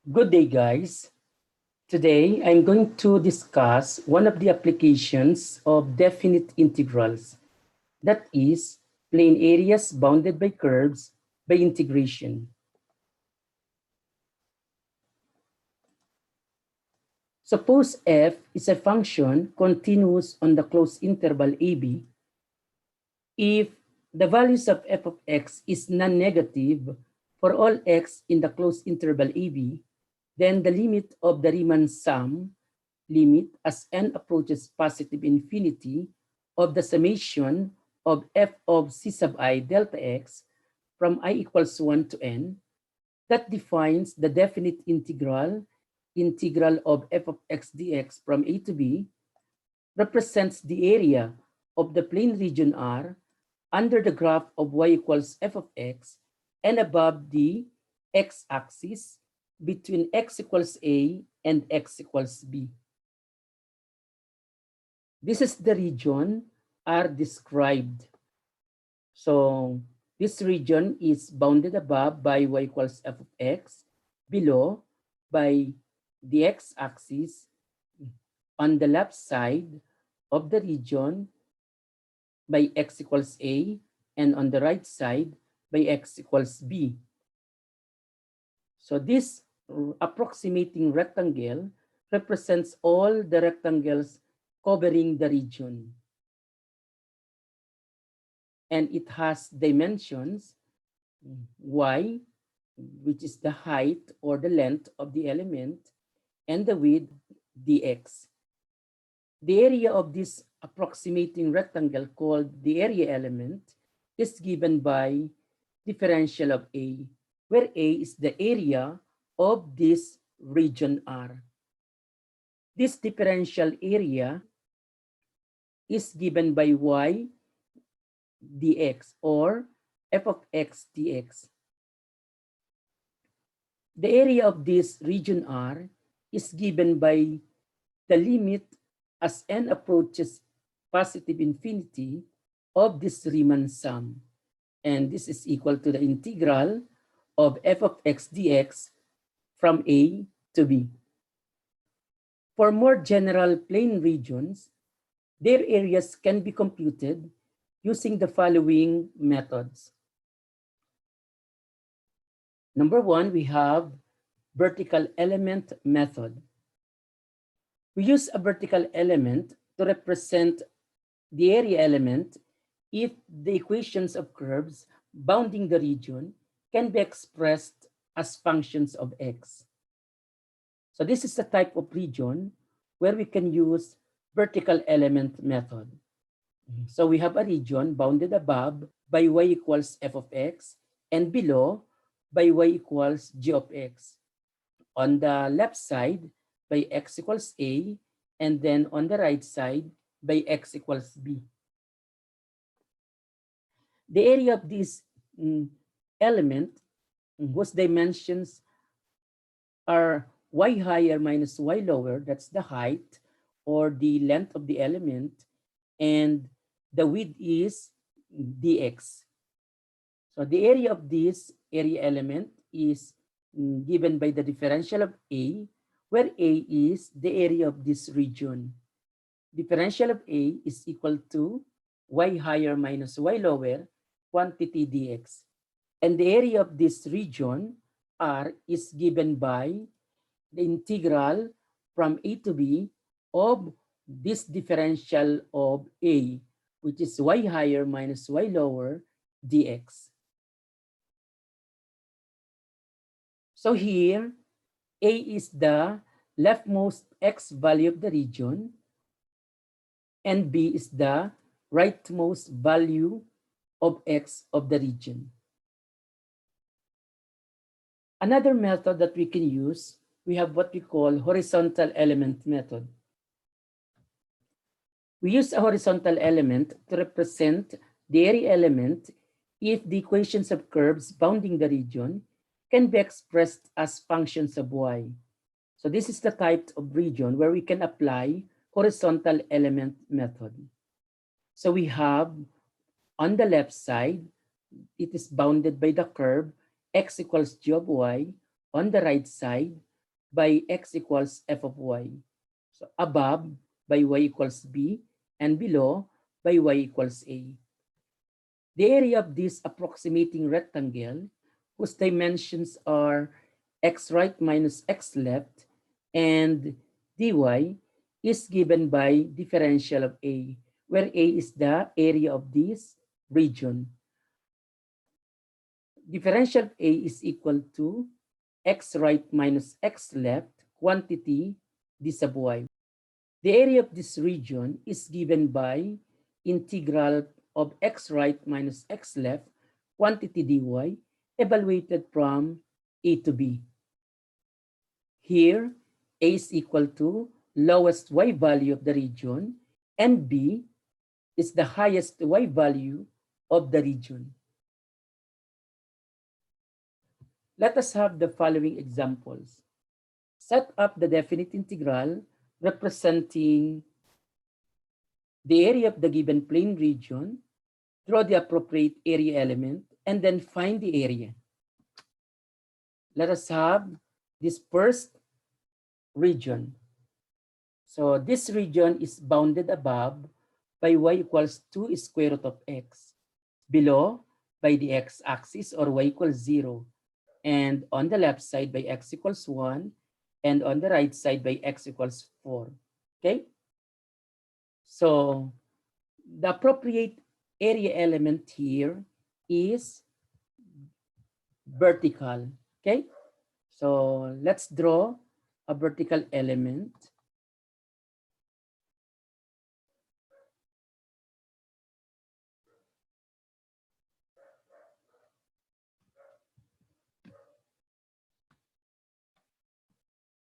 Good day, guys. Today, I'm going to discuss one of the applications of definite integrals, that is, plane areas bounded by curves by integration. Suppose f is a function continuous on the closed interval AB. If the values of f of x is non-negative for all x in the closed interval AB, then the limit of the Riemann sum limit as n approaches positive infinity of the summation of f of c sub I delta x from I equals 1 to n that defines the definite integral of f of x dx from a to b represents the area of the plane region R under the graph of y equals f of x and above the x-axis between x equals a and x equals b. This is the region R described. So this region is bounded above by y equals f of x, below by the x-axis, on the left side of the region by x equals a, and on the right side by x equals b. So this approximating rectangle represents all the rectangles covering the region. And it has dimensions y, which is the height or the length of the element, and the width dx. The area of this approximating rectangle called the area element is given by differential of A, where A is the area of this region R. This differential area is given by y dx or f of x dx. The area of this region R is given by the limit as n approaches positive infinity of this Riemann sum. And this is equal to the integral of f of x dx from A to B. For more general plane regions, their areas can be computed using the following methods. Number one, we have vertical element method. We use a vertical element to represent the area element if the equations of curves bounding the region can be expressed as functions of x. So this is the type of region where we can use vertical element method. So we have a region bounded above by y equals f of x and below by y equals g of x. On the left side by x equals a, and then on the right side by x equals b. The area of this element whose dimensions are y higher minus y lower, that's the height or the length of the element, and the width is dx. So the area of this area element is given by the differential of A, where A is the area of this region. Differential of A is equal to y higher minus y lower quantity dx. And the area of this region R is given by the integral from A to B of this differential of A, which is y higher minus y lower dx. So here, A is the leftmost x value of the region, and B is the rightmost value of x of the region. Another method that we can use, we have what we call horizontal element method. We use a horizontal element to represent the area element if the equations of curves bounding the region can be expressed as functions of y. So this is the type of region where we can apply horizontal element method. So we have on the left side, it is bounded by the curve x equals g of y. On the right side by x equals f of y. So above by y equals b, and below by y equals a. The area of this approximating rectangle, whose dimensions are x right minus x left, and dy, is given by differential of A, where A is the area of this region. Differential of A is equal to x right minus x left quantity d sub y. The area of this region is given by integral of x right minus x left quantity dy evaluated from A to B. Here, A is equal to lowest y value of the region and B is the highest y value of the region. Let us have the following examples. Set up the definite integral representing the area of the given plane region, draw the appropriate area element, and then find the area. Let us have this first region. So this region is bounded above by y equals 2 square root of x, below by the x-axis or y equals 0, and on the left side by x equals 1, and on the right side by x equals 4. Okay? So the appropriate area element here is vertical. Okay? So let's draw a vertical element.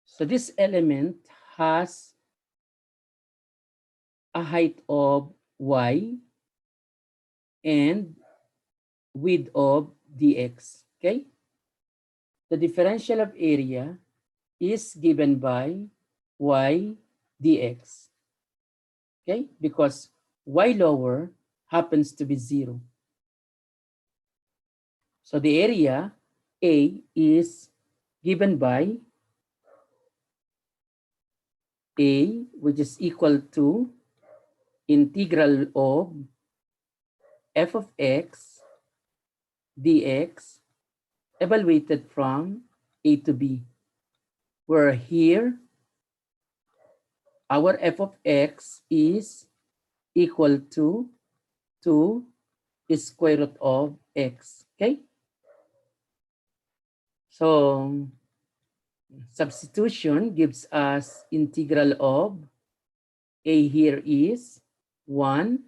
So this element has a height of y and width of dx. Okay? The differential of area is given by y dx. Okay? Because y lower happens to be 0. So the area A is given by A, which is equal to integral of f of x dx evaluated from A to B, where here our f of x is equal to 2 square root of x. Okay? So substitution gives us integral of A here is 1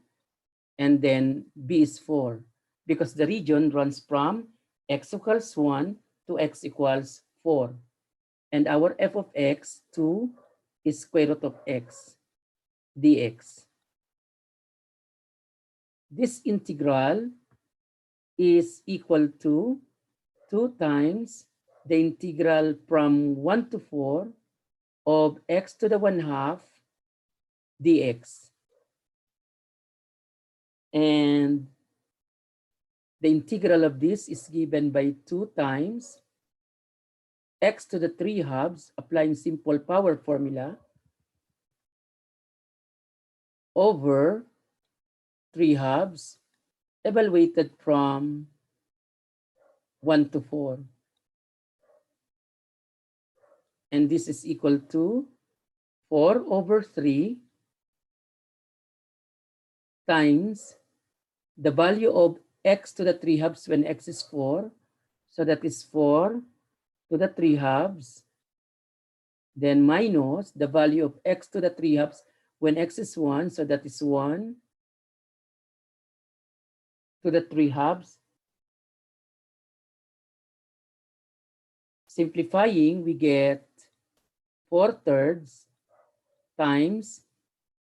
and then B is 4 because the region runs from x equals 1 to x equals 4. And our f of x 2 is square root of x dx. This integral is equal to 2 times the integral from 1 to 4 of x to the 1/2 dx. And the integral of this is given by 2 times x to the 3/2, applying simple power formula, over 3/2 evaluated from 1 to 4. And this is equal to 4 over 3 times the value of x to the 3/2 when x is 4. So that is 4 to the 3/2. Then minus the value of x to the 3/2 when x is 1. So that is 1 to the 3/2. Simplifying, we get 4/3 times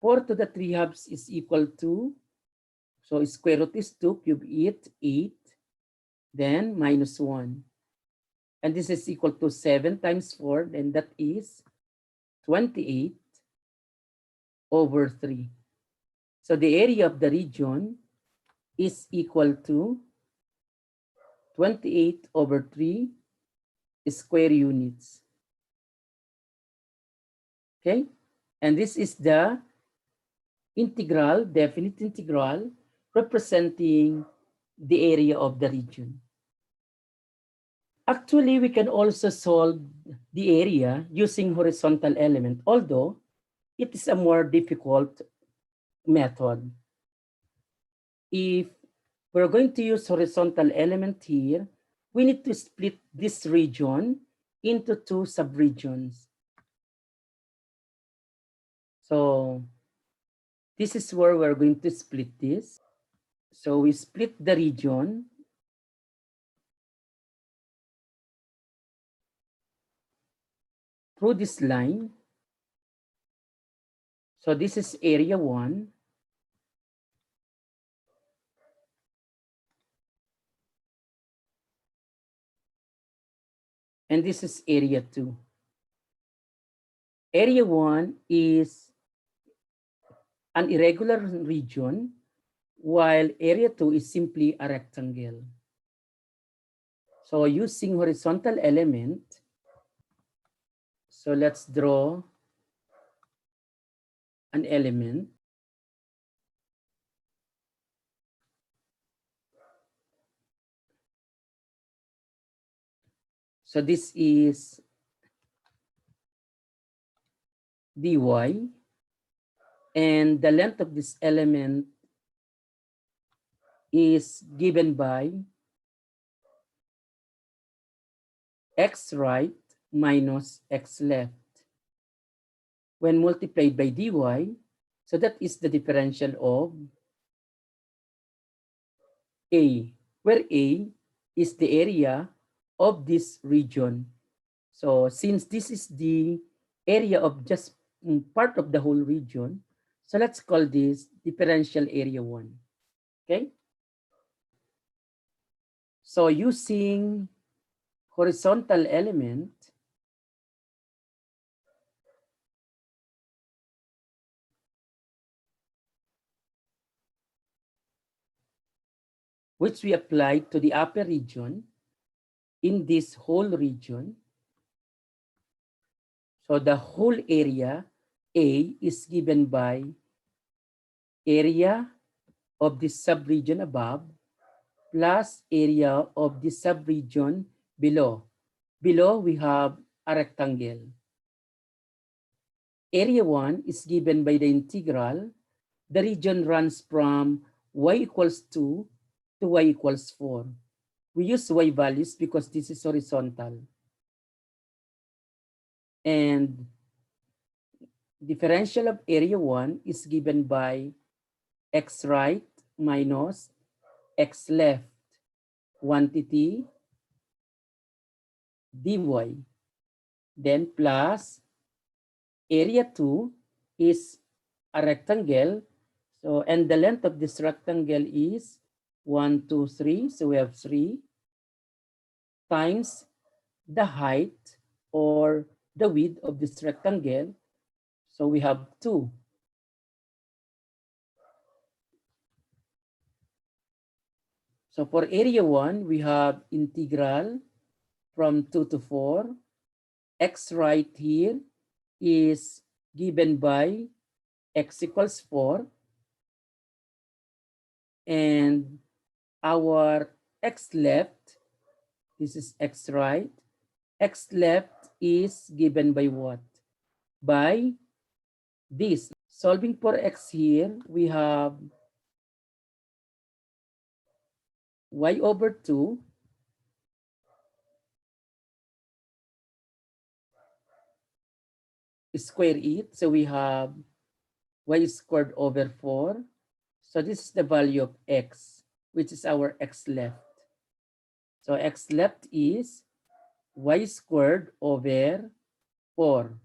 4 to the 3/2 is equal to, so square root is 2, cube it, 8, then minus 1. And this is equal to 7 times 4, then that is 28 over 3. So the area of the region is equal to 28 over 3 square units. Okay, and this is the integral, definite integral, representing the area of the region. Actually, we can also solve the area using horizontal element, although it is a more difficult method. If we're going to use horizontal element here, we need to split this region into two subregions. So this is where we're going to split this. So we split the region through this line. So this is area 1. And this is area 2. Area 1 is an irregular region, while area 2 is simply a rectangle. So using horizontal element, so let's draw an element. So this is dy, and the length of this element is given by x right minus x left when multiplied by dy. So that is the differential of A, where A is the area of this region. So since this is the area of just part of the whole region, so let's call this differential area 1. Okay? So using horizontal element, which we apply to the upper region in this whole region. So the whole area A is given by area of the subregion above plus area of the subregion below. Below we have a rectangle. Area 1 is given by the integral. The region runs from y equals 2 to y equals 4. We use y values because this is horizontal. And differential of area 1 is given by x right minus x left quantity dy. Then plus area 2 is a rectangle. So, and the length of this rectangle is 1, 2, 3. So we have 3 times the height or the width of this rectangle. So we have 2. So for area 1, we have integral from 2 to 4. X right here is given by x equals 4. And our x left, this is x right. X left is given by what? By this. Solving for x here, we have y over 2 square it. So we have y squared over 4. So this is the value of x, which is our x left. So x left is y squared over 4.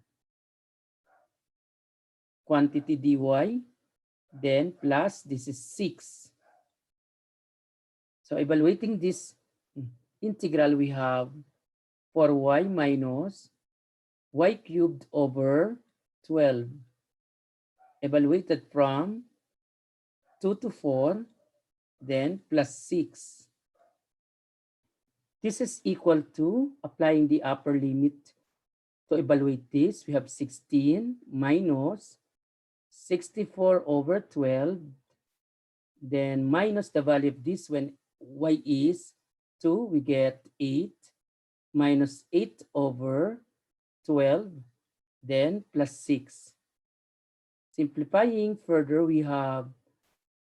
Quantity dy, then plus this is 6. So evaluating this integral, we have 4y minus y cubed over 12. Evaluated from 2 to 4, then plus 6. This is equal to applying the upper limit to evaluate this, we have 16 minus 64 over 12, then minus the value of this when y is 2, we get 8, minus 8 over 12, then plus 6. Simplifying further, we have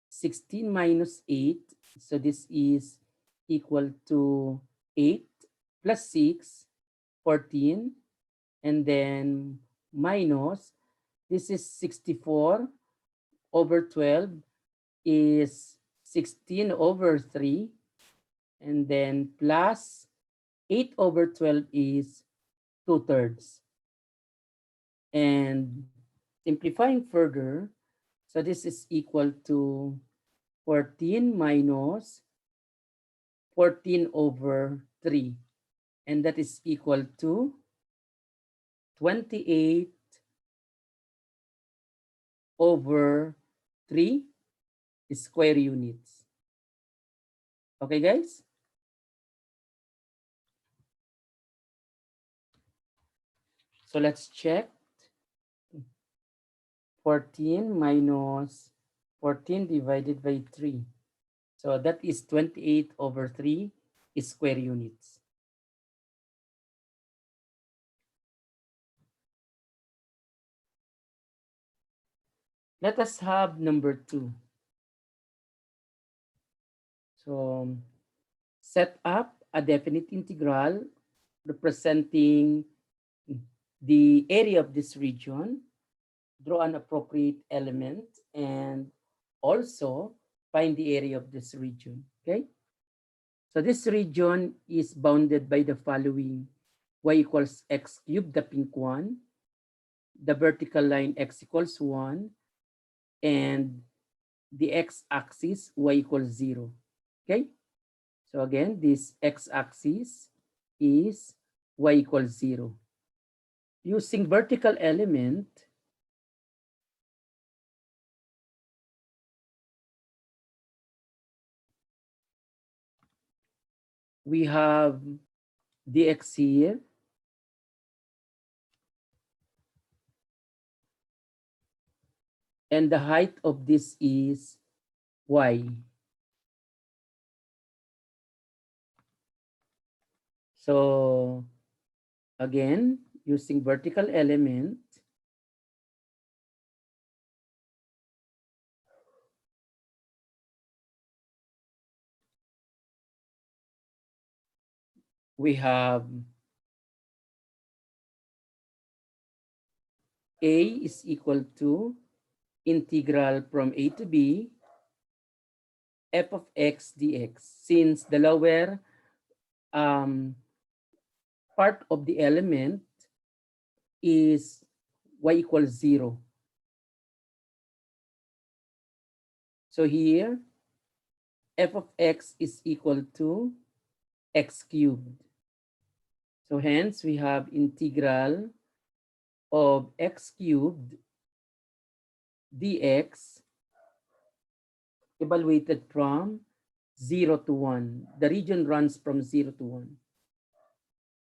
16 minus 8, so this is equal to 8 plus 6, 14, and then minus, this is 64 over 12 is 16 over 3, and then plus 8 over 12 is 2/3. And simplifying further, so this is equal to 14 minus 14 over 3, and that is equal to 28 over 3 square units. Okay, guys? So let's check. 14 minus 14 divided by 3. So that is 28 over 3 square units. Let us have number 2. So set up a definite integral representing the area of this region, draw an appropriate element, and also find the area of this region. Okay? So this region is bounded by the following: y equals x cubed, the pink one, the vertical line x equals 1, and the x-axis y equals 0. Okay? So again, this x-axis is y equals 0. Using vertical element, we have dx here, and the height of this is y. So again, using vertical element, we have a is equal to integral from a to b f of x dx. Since the lower part of the element is y equals 0. So here, f of x is equal to x cubed. So hence, we have integral of x cubed dx evaluated from 0 to 1. The region runs from 0 to 1.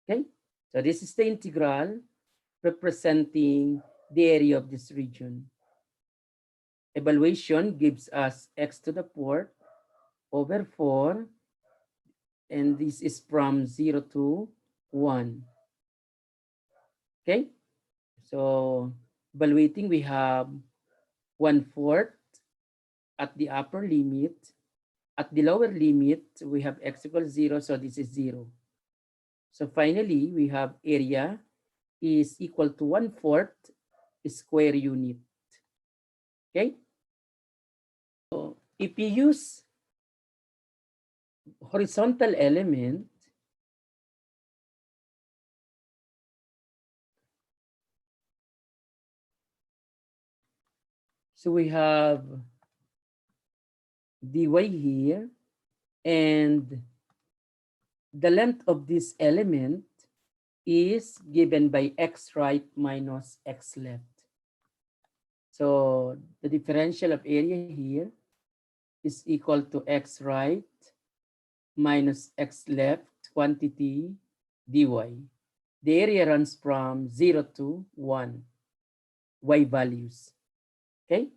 Okay, so this is the integral representing the area of this region. Evaluation gives us x to the 4th over 4, and this is from 0 to 1. Okay, so evaluating, we have 1/4 at the upper limit. At the lower limit, we have x equals 0, so this is 0. So finally, we have area is equal to 1/4 square unit. Okay? So if you use horizontal element, so we have dy here, and the length of this element is given by x right minus x left. So the differential of area here is equal to x right minus x left quantity dy. the area runs from 0 to 1, y values. Okay,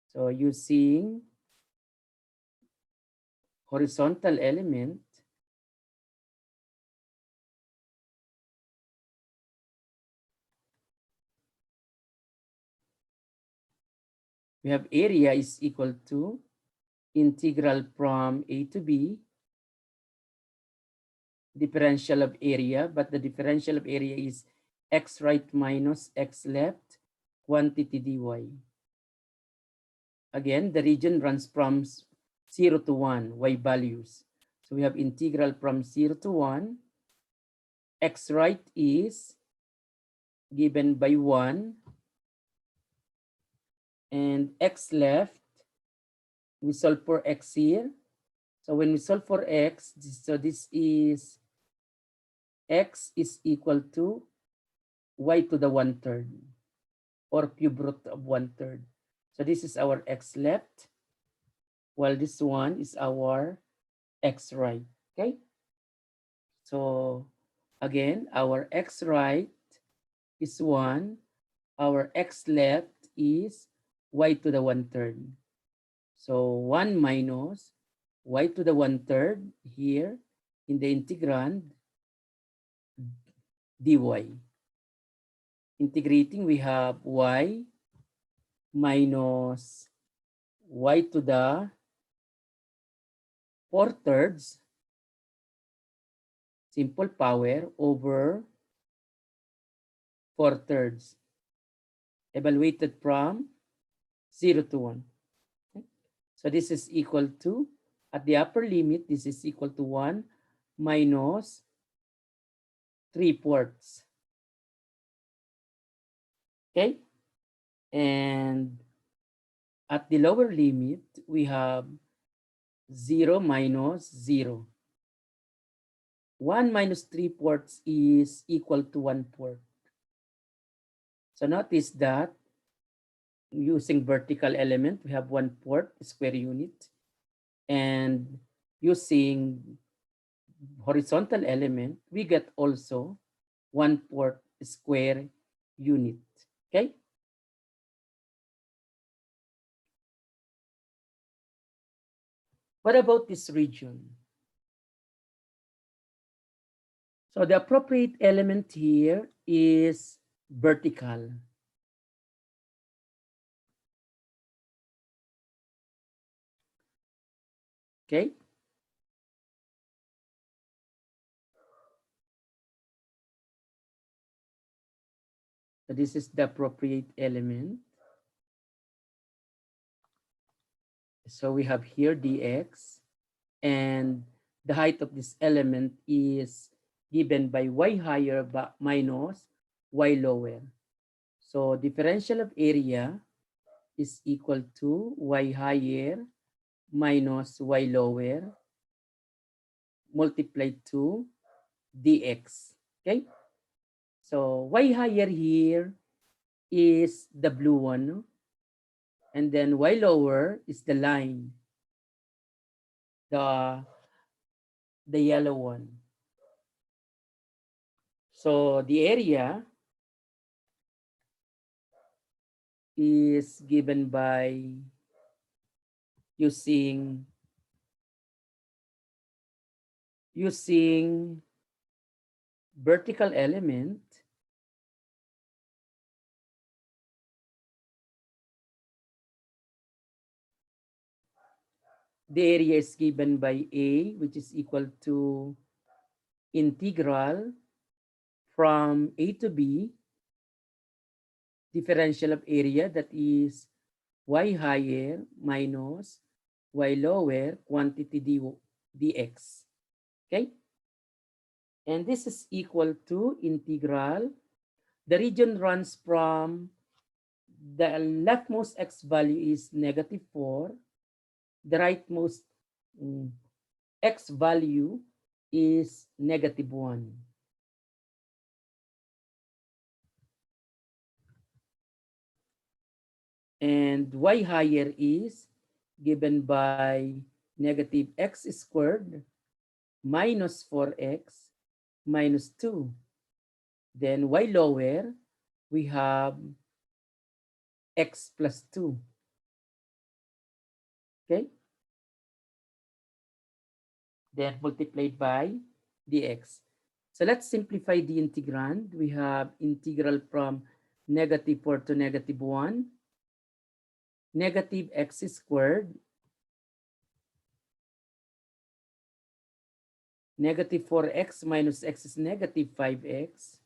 so using horizontal element, we have area is equal to integral from a to b, differential of area, but the differential of area is x right minus x left, quantity dy. Again, the region runs from 0 to 1, y values. So we have integral from 0 to 1. X right is given by 1. And x left, we solve for x here. So when we solve for x, so this is x is equal to y to the 1/3 or cube root of 1/3. So this is our x left, while this one is our x right. Okay. So again, our x right is 1. Our x left is y to the 1/3. So 1 minus y to the 1/3 here in the integrand dy. Integrating, we have y minus y to the 4/3 simple power over 4/3 evaluated from 0 to 1. Okay. So this is equal to, at the upper limit, this is equal to 1 minus 3/4. Okay. And at the lower limit, we have 0 minus 0. 1 minus 3/4 is equal to 1/4. So notice that using vertical element, we have 1/4 square unit. And using horizontal element, we get also 1/4 square unit. Okay? What about this region? So the appropriate element here is vertical. Okay? So this is the appropriate element. So we have here dx, and the height of this element is given by y higher minus y lower. So differential of area is equal to y higher minus y lower multiplied to dx. Okay? So y higher here is the blue one, and then y lower is the line, the yellow one. So the area is given by using vertical element. The area is given by A, which is equal to integral from A to B, differential of area, that is y higher minus y lower quantity dx. Okay? And this is equal to integral. The region runs from the leftmost x value is -4. The rightmost x value is -1. And y higher is given by -x² minus 4x minus 2. Then y lower, we have x plus 2. Okay? Then multiplied by dx. So let's simplify the integrand. We have integral from -4 to -1, negative x squared, negative 4x minus x is negative 5x,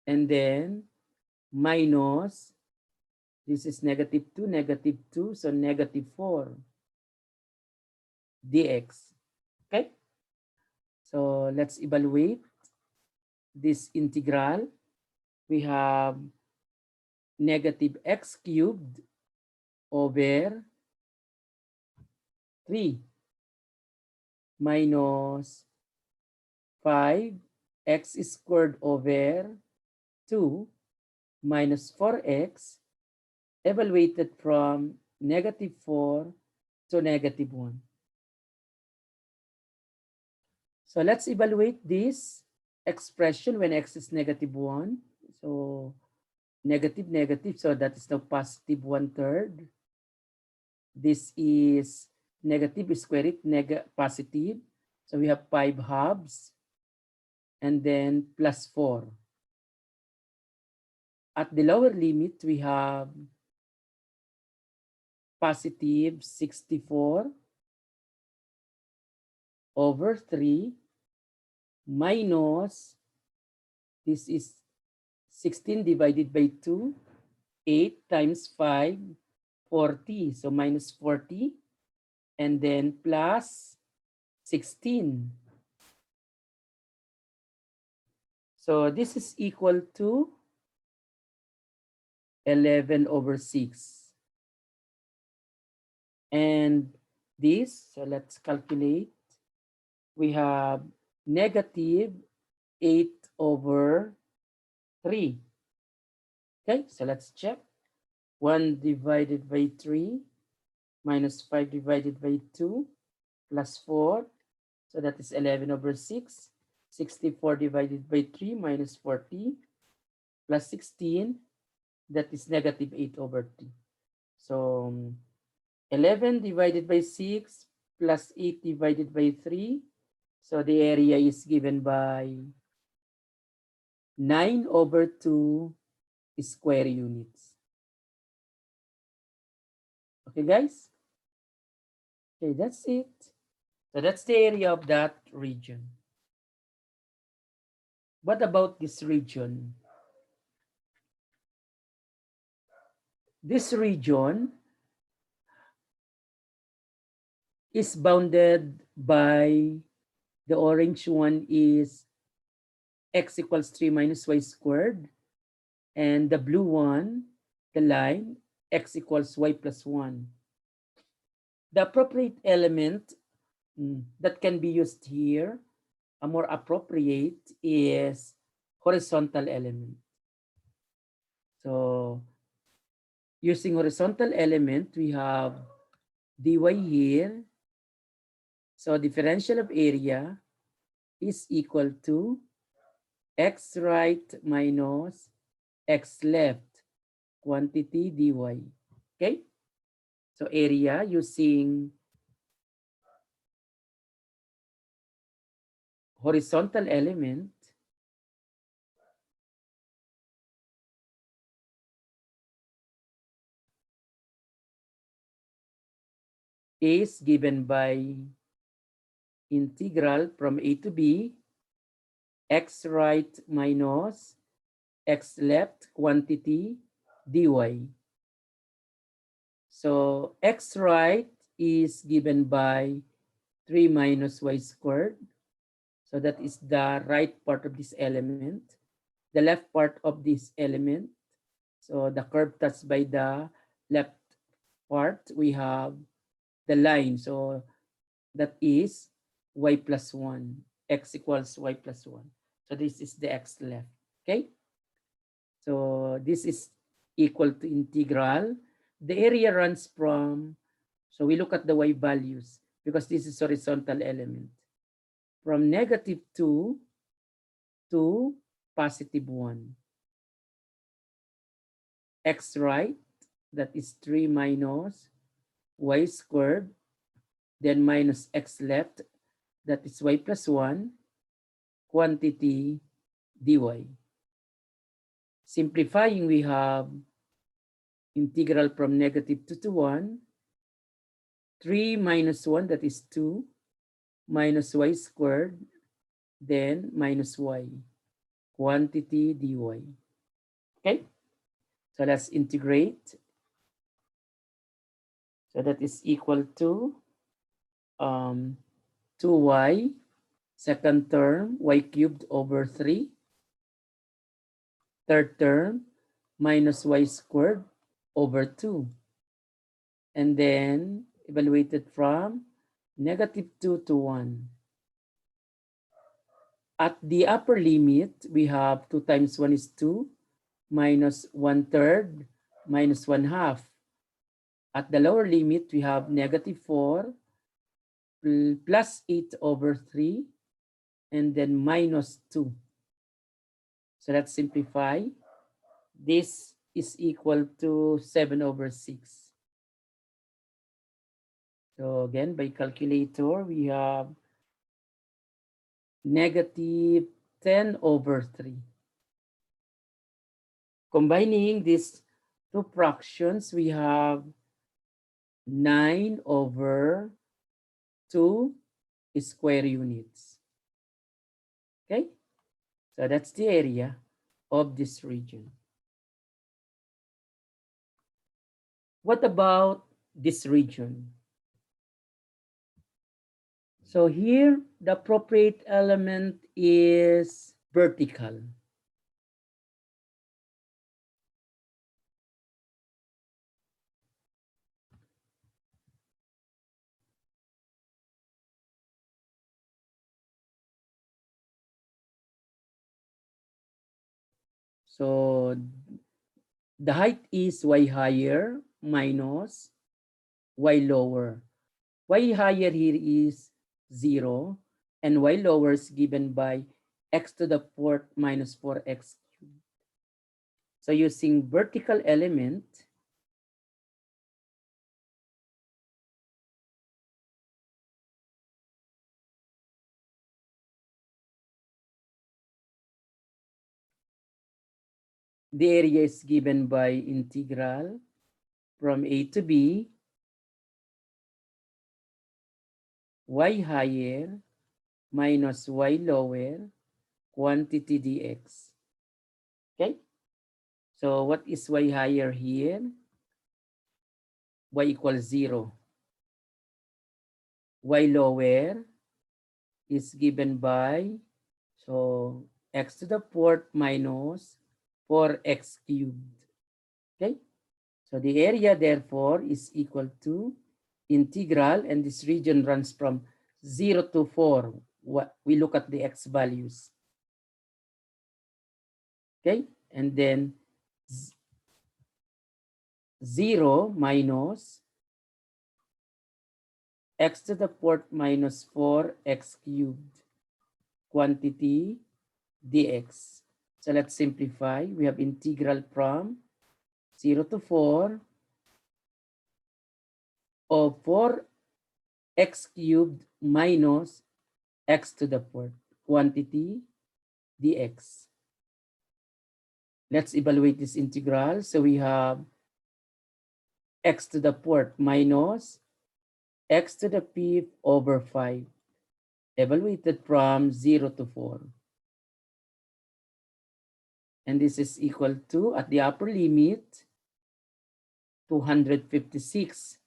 and then minus, this is negative 2, so negative 4 dx. Okay? So let's evaluate this integral. We have negative x cubed over 3 minus 5x squared over 2 minus 4x evaluated from negative 4 to negative 1. So let's evaluate this expression when x is negative 1. So negative, negative, so that is now positive 1/3. This is negative, square it, positive. So we have 5 halves and then plus 4. At the lower limit, we have positive 64 over 3 minus, this is 16 divided by 2, 8 times 5, 40. So minus 40, and then plus 16. So this is equal to 11 over 6. And this, so let's calculate. We have negative 8 over 3. Okay, so let's check. 1 divided by 3 minus 5 divided by 2 plus 4. So that is 11 over 6. 64 divided by 3 minus 40 plus 16. That is negative 8 over 3. So 11 divided by 6 plus 8 divided by 3. So the area is given by 9 over 2 square units. Okay, guys? Okay, that's it. So that's the area of that region. What about this region? This region is bounded by, the orange one is x equals 3 minus y squared, and the blue one, the line, x equals y plus 1. The appropriate element that can be used here, a more appropriate, is horizontal element. So using horizontal element, we have dy here. So differential of area is equal to x right minus x left quantity dy. Okay? So area using horizontal element is given by integral from a to b, x right minus x left quantity dy. So x right is given by 3 minus y squared. So that is the right part of this element. The left part of this element. So the curve touched by the left part, we have the line. So that is y plus 1. X equals y plus 1. So this is the x left. Okay? So this is equal to integral. The area runs from, so we look at the y values. because this is horizontal element. From -2 to +1. X right, that is 3 minus y squared, then minus x left, that is y plus 1, quantity dy. Simplifying, we have integral from -2 to 1, 3 minus 1, that is 2, minus y squared, then minus y, quantity dy. Okay, so let's integrate. So that is equal to 2y, second term, y cubed over 3. Third term, minus y squared over 2. And then evaluated from -2 to 1. At the upper limit, we have 2 times 1 is 2, minus 1/3, minus 1/2. At the lower limit, we have -4 plus 8 over 3, and then minus 2. So let's simplify. This is equal to 7 over 6. So again, by calculator, we have -10 over 3. Combining these two fractions, we have 9 over 2 square units. Okay, so that's the area of this region. What about this region? So here, the appropriate element is vertical. So the height is y higher minus y lower. Y higher here is 0, and y lower is given by x to the fourth minus 4x cubed. So using vertical element, the area is given by integral from a to b, y higher minus y lower, quantity dx. Okay? So what is y higher here? Y equals 0. Y lower is given by, so x to the fourth minus 4x cubed. Okay? So the area, therefore, is equal to integral, and this region runs from 0 to 4. We look at the x values. Okay? And then 0 minus x to the fourth minus 4x cubed, quantity dx. So let's simplify. We have integral from 0 to 4 of 4x cubed minus x to the fourth, quantity dx. Let's evaluate this integral. So we have x to the fourth minus x to the fifth over 5, evaluated from 0 to 4. And this is equal to, at the upper limit, 256.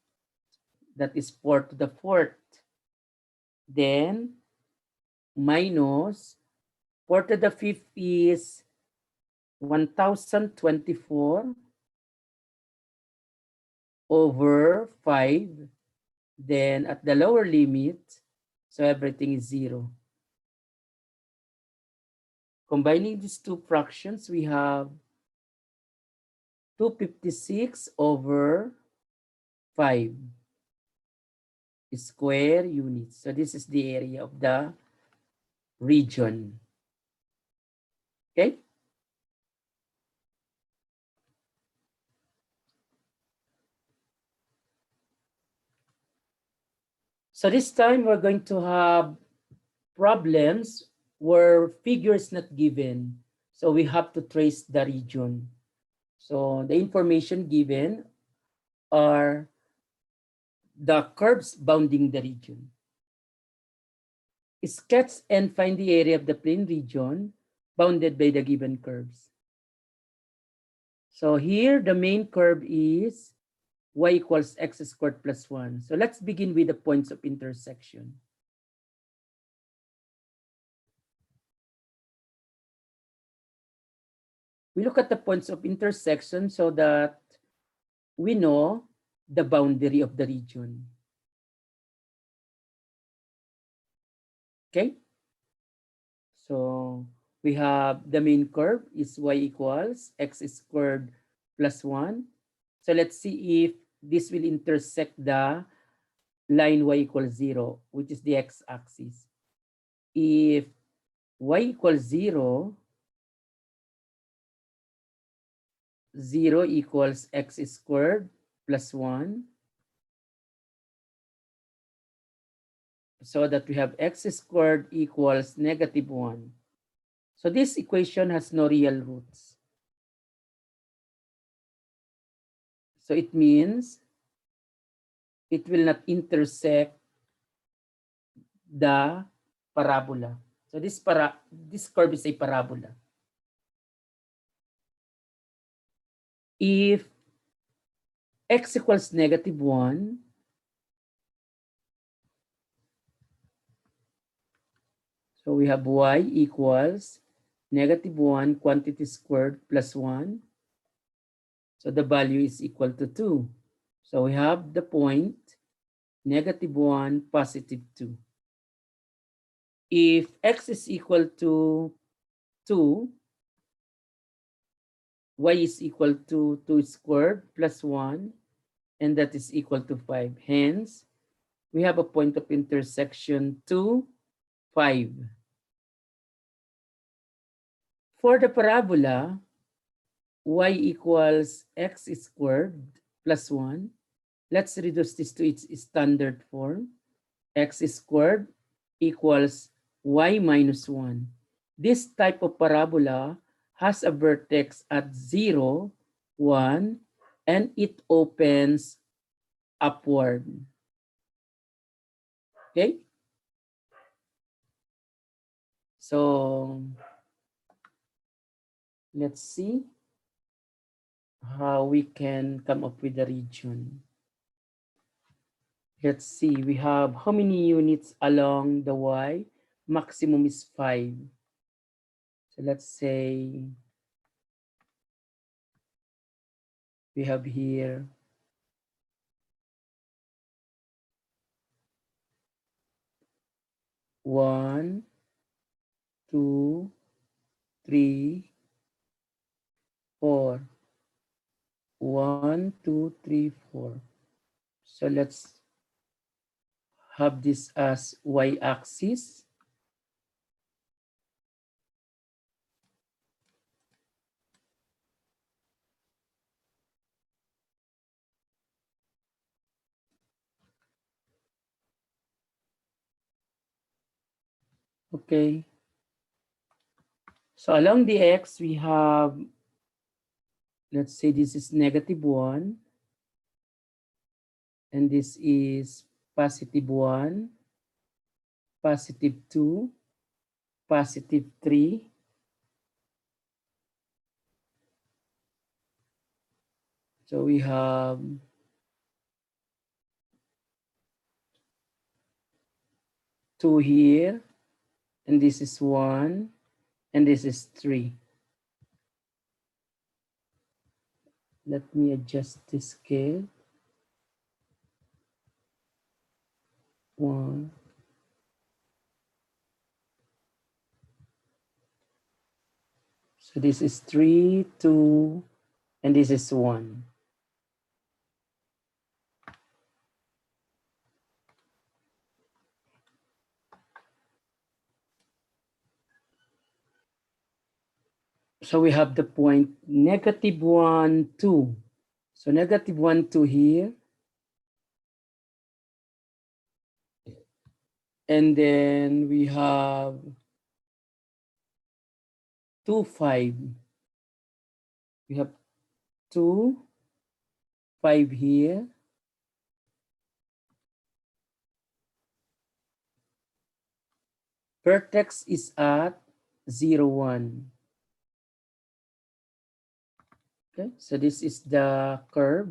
That is 4 to the fourth. Then minus 4 to the fifth is 1024 over 5. Then at the lower limit, so everything is 0. Combining these two fractions, we have 256 over 5 square units. So this is the area of the region. Okay? So this time we're going to have problems where figure is not given. So we have to trace the region. So the information given are the curves bounding the region. Sketch and find the area of the plane region bounded by the given curves. So here the main curve is y equals x squared plus 1. So let's begin with the points of intersection. We look at the points of intersection so that we know the boundary of the region. Okay? So we have the main curve is y equals x squared plus 1. So let's see if this will intersect the line y equals 0, which is the x-axis. If y equals 0, 0 equals x squared plus 1. So that we have x squared equals negative 1. So this equation has no real roots. So it means it will not intersect the parabola. So this curve is a parabola. If x equals negative 1, so we have y equals negative 1 quantity squared plus 1. So the value is equal to 2. So we have the point negative 1, positive 2. If x is equal to 2, y is equal to 2 squared plus 1, and that is equal to 5. Hence, we have a point of intersection 2, 5. For the parabola, y equals x squared plus 1. Let's reduce this to its standard form. X squared equals y minus 1. This type of parabola has a vertex at 0, 1, and it opens upward. Okay? So let's see how we can come up with the region. Let's see, we have how many units along the y? Maximum is 5. So let's say we have here 1, 2, 3, 4. 1, 2, 3, 4. So let's have this as y-axis. Okay. So along the x, we have, let's say this is negative 1. And this is positive 1, positive 2, positive 3. So we have 2 here, and this is 1, and this is 3. Let me adjust the scale. 1. So this is 3, 2, and this is 1. So we have the point negative 1, 2. So negative 1, 2 here. And then we have 2, 5. We have 2, 5 here. Vertex is at 0, 1. Okay, so this is the curve.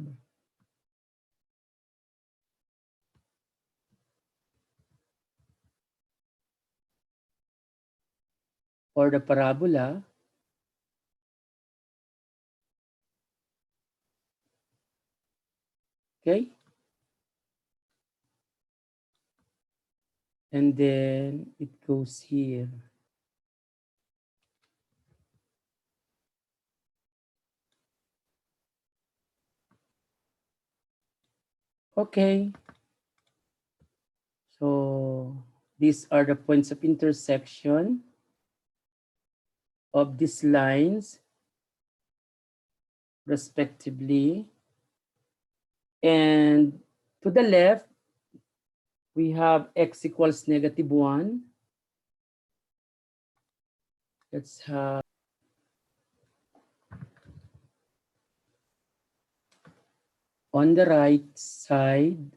Or the parabola. Okay. And then it goes here. Okay. So these are the points of intersection of these lines respectively. And to the left, we have x equals negative 1. Let's have on the right side,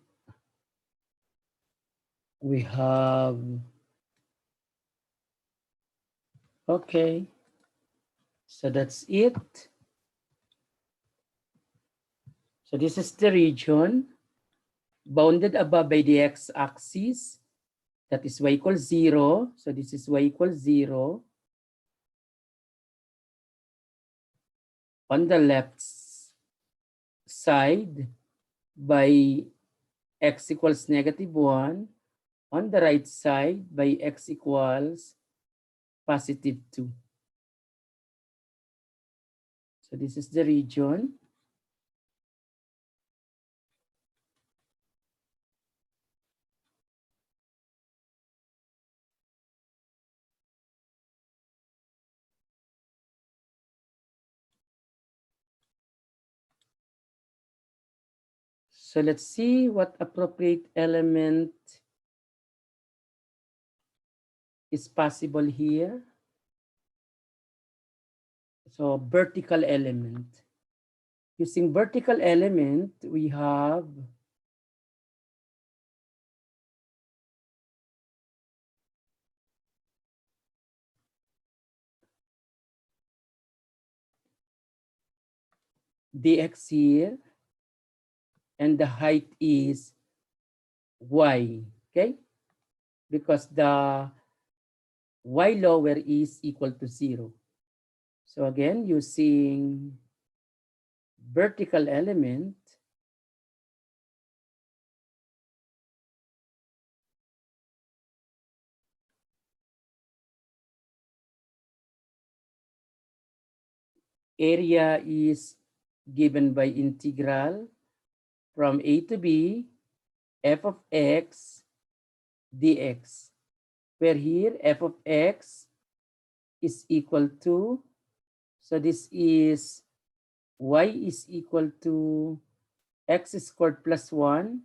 we have, okay, so that's it. So this is the region bounded above by the x-axis. That is y equals 0. So this is y equals 0. On the left side by x equals negative 1. On the right side by x equals positive 2. So this is the region. So let's see what appropriate element is possible here. So vertical element. Using vertical element, we have dx here, and the height is y, okay? Because the y lower is equal to 0. So again, using vertical element, area is given by integral from a to b, f of x dx, where here f of x is equal to, so this is y is equal to x squared plus 1.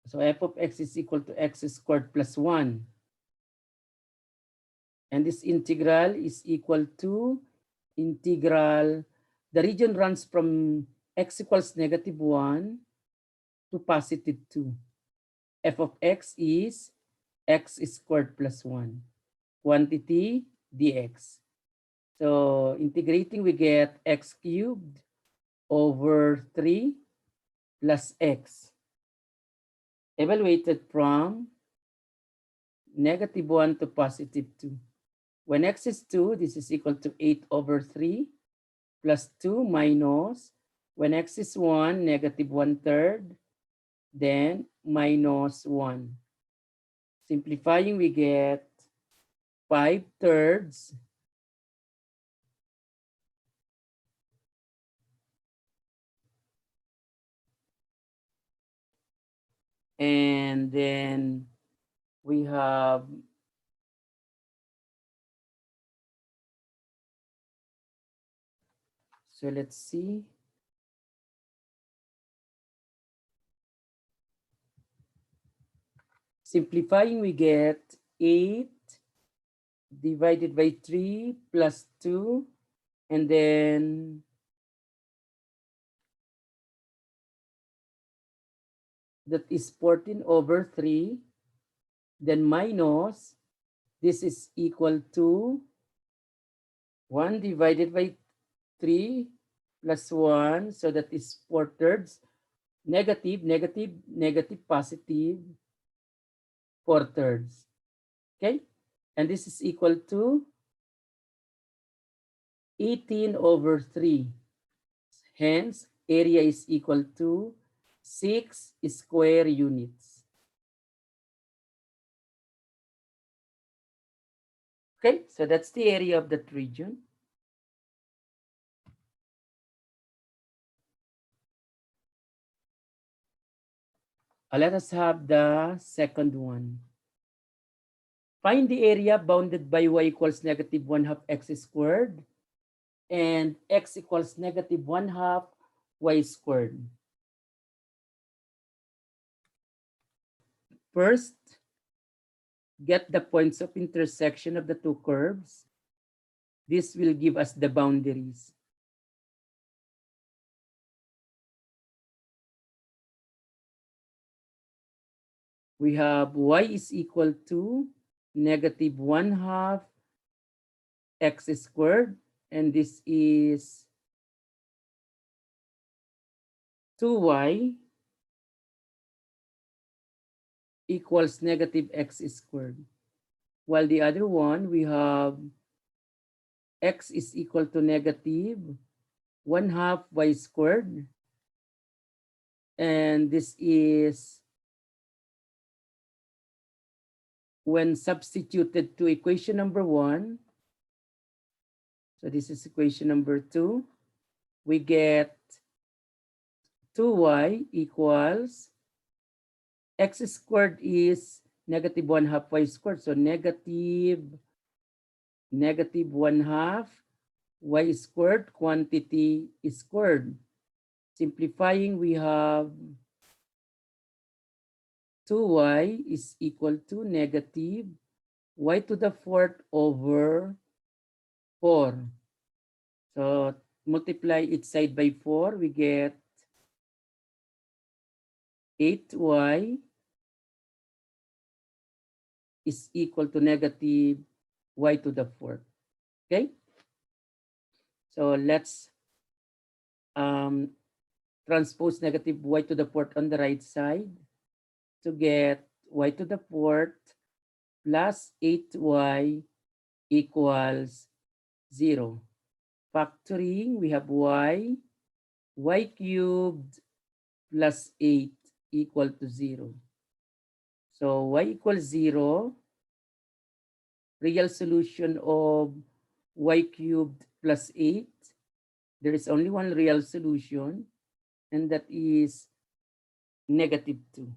So f of x is equal to x squared plus 1. And this integral is equal to integral, the region runs from x equals negative 1 to positive 2. F of x is x squared plus 1. Quantity dx. So integrating, we get x cubed over 3 plus x. Evaluated from negative 1 to positive 2. When x is 2, this is equal to 8 over 3 plus 2 minus, when x is 1, negative 1/3, then minus 1. Simplifying, we get 5/3 and then we have So let's see. Simplifying, we get 8 divided by 3 plus 2, and then that is 14 over 3, then minus, this is equal to 1 divided by 3 plus 1, so that is 4/3, negative, negative, negative, positive, 4/3. Okay, and this is equal to 18 over 3. Hence, area is equal to 6 square units. Okay, so that's the area of that region. Let us have the second one. Find the area bounded by y equals negative 1/2 x squared and x equals negative 1/2 y squared. First, get the points of intersection of the two curves. This will give us the boundaries. We have y is equal to negative 1/2 x squared, and this is 2y equals negative x squared. While the other one, we have x is equal to negative 1/2 y squared, and this is, when substituted to equation number 1, so this is equation number 2, we get 2y equals, x squared is negative 1/2 y squared, so negative 1/2 y squared quantity squared. Simplifying, we have 2y is equal to negative y to the 4th over 4. So multiply each side by 4, we get 8y is equal to negative y to the 4th. Okay? So let's transpose negative y to the 4th on the right side to get y to the 4th plus 8y equals 0. Factoring, we have y cubed plus 8 equal to 0. So y equals 0. Real solution of y cubed plus 8. There is only one real solution, and that is negative 2.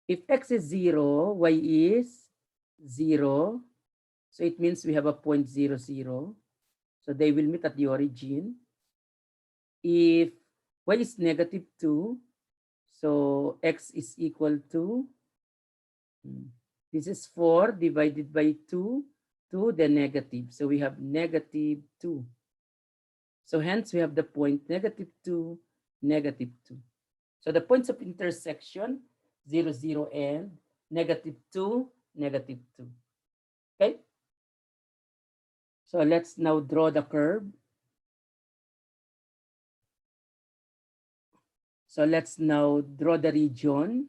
If x is 0, y is 0. So it means we have a point 0, 0. So they will meet at the origin. If y is negative 2, so x is equal to, this is 4 divided by 2 to the negative. So we have negative 2. So hence we have the point negative 2, negative 2. So the points of intersection, 0, 0, and negative 2, negative 2. Okay? So let's now draw the curve. So let's now draw the region.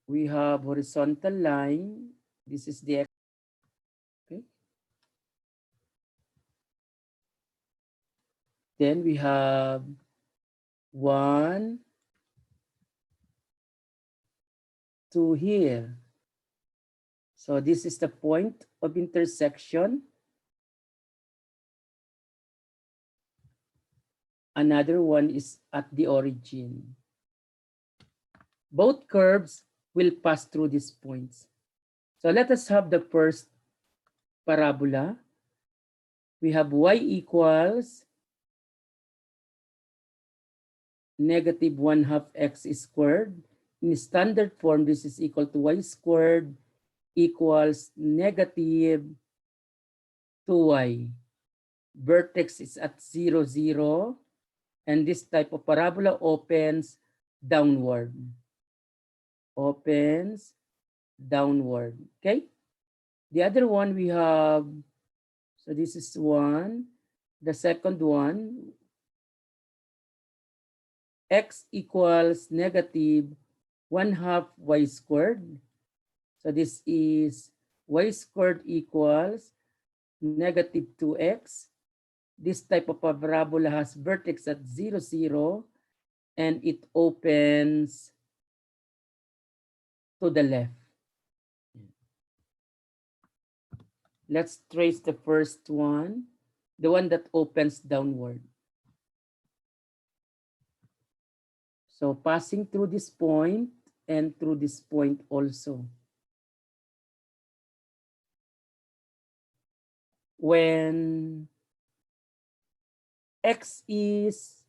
We have horizontal line. This is the x. Okay. Then we have 1, 2 here. So this is the point of intersection. Another one is at the origin. Both curves will pass through these points. So let us have the first parabola. we have y equals negative 1/2 x squared. In standard form, this is equal to y squared equals negative 2y. Vertex is at 0, 0. And this type of parabola opens downward. Opens downward. Okay? The other one we have, so this is one. The second one, x equals negative 1/2 y squared. So this is y squared equals negative 2x. This type of parabola has vertex at 0, 0, and it opens to the left. Let's trace the first one, the one that opens downward. So passing through this point and through this point also. When x is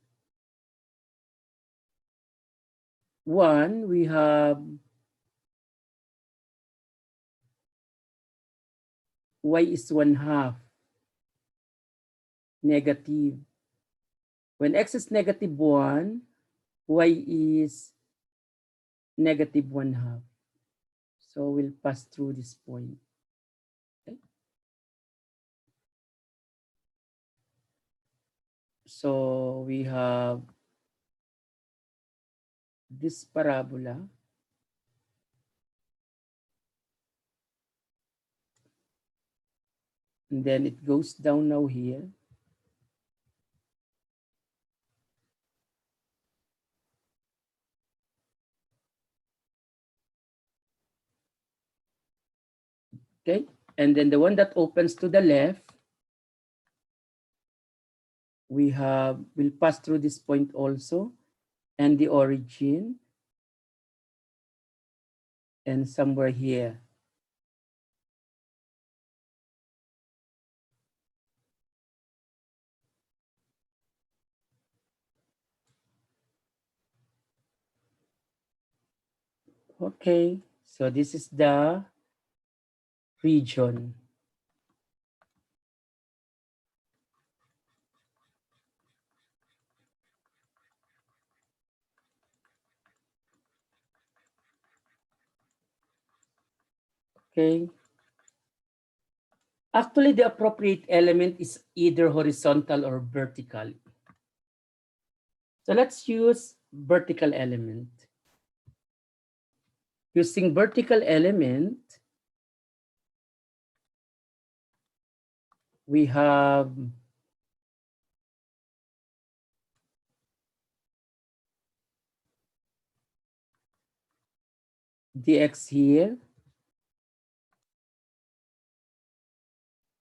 1, we have y is 1/2 negative. When x is negative 1, y is negative 1/2. So we'll pass through this point. Okay. So we have this parabola. And then it goes down now here. Okay, and then the one that opens to the left, we'll pass through this point also, and the origin, and somewhere here. Okay, so this is the region. Okay. Actually, the appropriate element is either horizontal or vertical. So let's use vertical element. Using vertical element, we have dx here.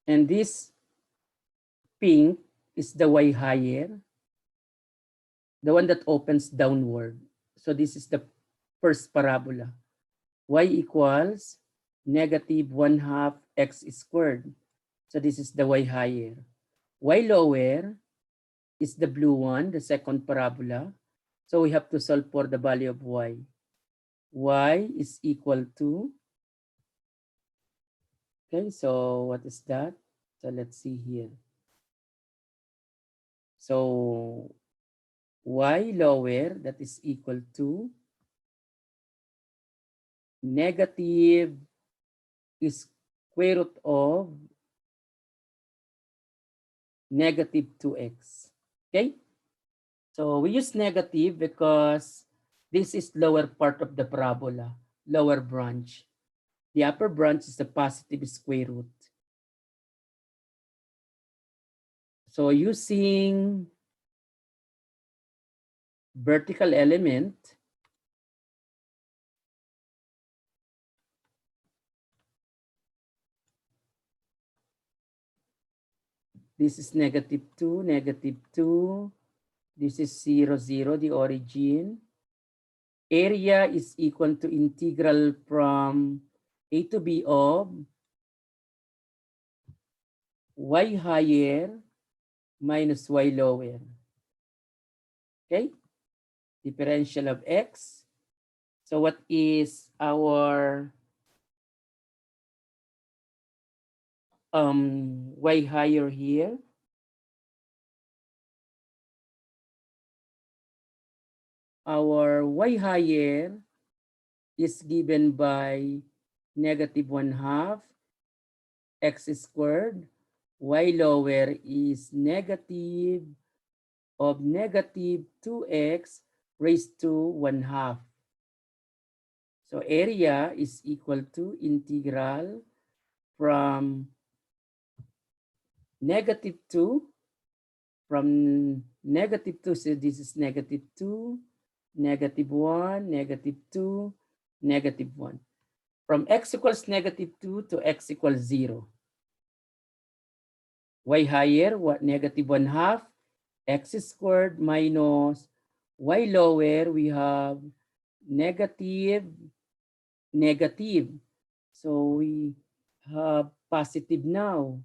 And this pink is the y higher, the one that opens downward. So this is the first parabola. Y equals negative 1/2 x squared. So this is the y higher. Y lower is the blue one, the second parabola. So we have to solve for the value of y. Y is equal to, okay, so what is that? So let's see here. So y lower, that is equal to negative square root of negative 2x. Okay? So we use negative because this is lower part of the parabola, lower branch. The upper branch is the positive square root. So using vertical element, this is negative 2, negative 2. This is 0, 0, the origin. Area is equal to integral from a to b of y higher minus y lower. Okay? Differential of x. So what is our y higher here? Our y higher is given by negative 1/2 x squared. Y lower is negative of negative 2x raised to 1/2. So area is equal to integral from negative 2, so this is negative 2, negative 1, negative 2, negative 1. From x equals negative 2 to x equals 0. Y higher, negative 1/2, x squared minus y lower, we have negative, negative. So we have positive now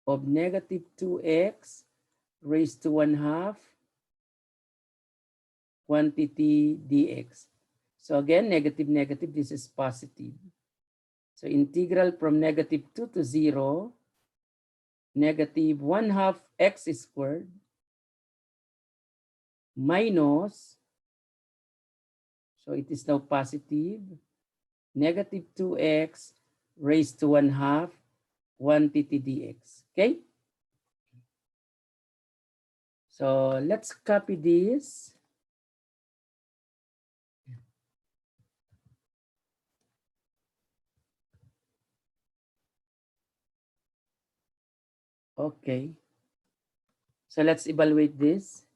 of negative 2x raised to 1/2 quantity dx. So again, negative, negative, this is positive. So integral from negative 2 to 0, negative 1/2 x squared minus, so it is now positive, negative 2x raised to 1/2 quantity dx. Okay? So let's copy this. Okay. So let's evaluate this.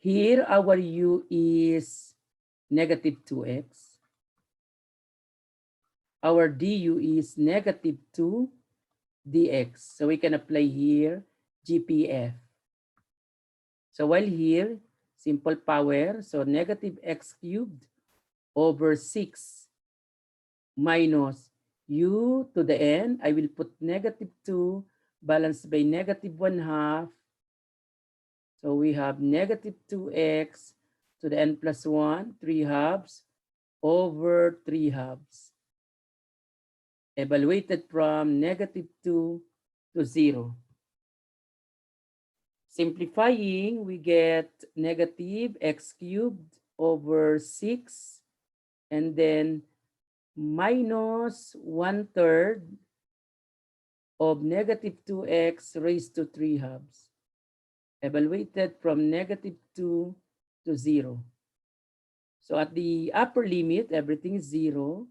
Here, our u is negative 2x. Our du is negative 2 dx. So we can apply here GPF. So while here, simple power, so negative x cubed over 6 minus u to the n. I will put negative 2 balanced by negative 1/2. So we have negative 2x to the n plus 1, 3/2 over 3/2. Evaluated from negative 2 to 0. Simplifying, we get negative x cubed over 6 and then minus 1/3 of negative 2x raised to 3/2. Evaluated from negative 2 to 0. So at the upper limit, everything is 0.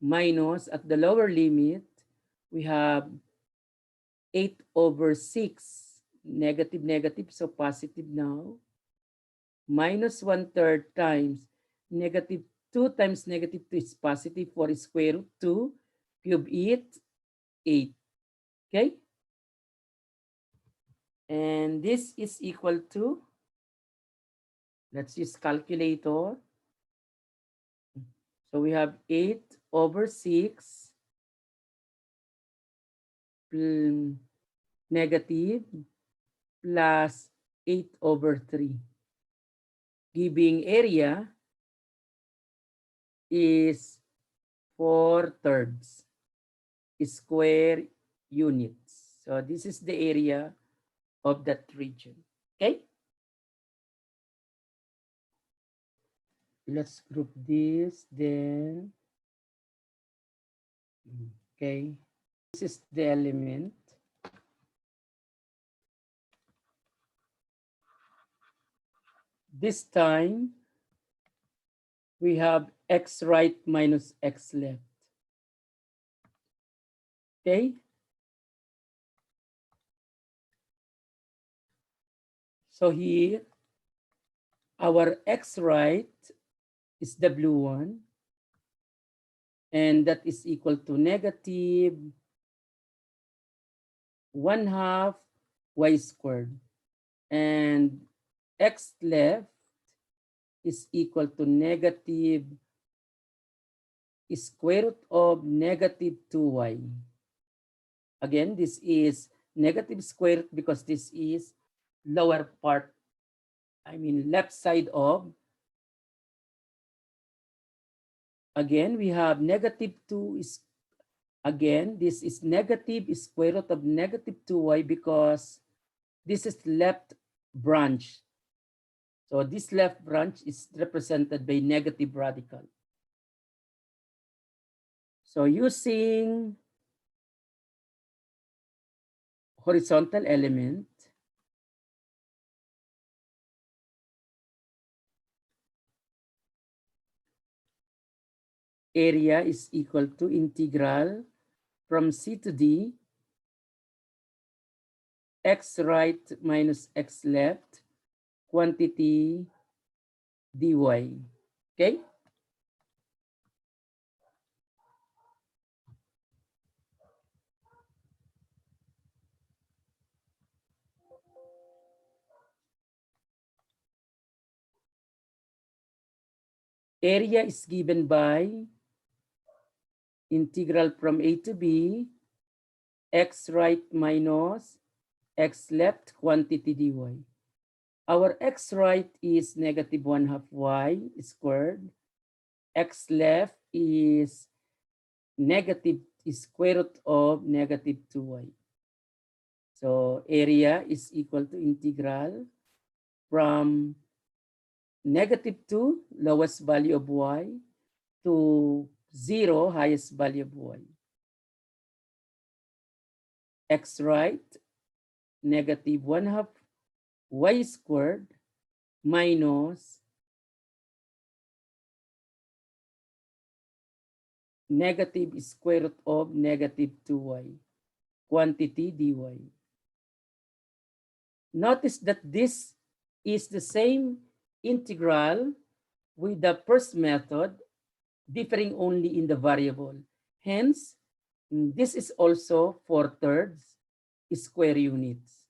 Minus at the lower limit, we have 8 over 6. Negative, negative, so positive now. Minus 1/3 times negative 2 times negative 2 is positive. 4 is square root 2. Cube it, 8. Okay? And this is equal to, let's use calculator. So we have 8 over 6 negative plus 8 over 3. Giving area is 4/3 square units. So this is the area of that region. Okay? Let's group this then. Okay. This is the element. This time, we have x right minus x left. Okay? So here, our x right is the blue one. And that is equal to negative 1/2 y squared. And x left is equal to negative square root of negative 2y. Again, this is negative square root because this is lower part, left side of. Again, we have negative 2 is, again, this is negative square root of negative 2y because this is left branch. So this left branch is represented by negative radical. So using horizontal element, area is equal to integral from C to D, x right minus x left, quantity dy. Okay? Area is given by integral from A to B, x right minus x left, quantity dy. Our x right is negative 1/2 y squared. X left is negative square root of negative 2y. So area is equal to integral from negative 2, lowest value of y, to 0, highest value of y. X right, negative 1/2 y squared minus negative square root of negative 2y, quantity dy. Notice that this is the same integral with the first method, differing only in the variable. Hence, this is also 4/3 square units.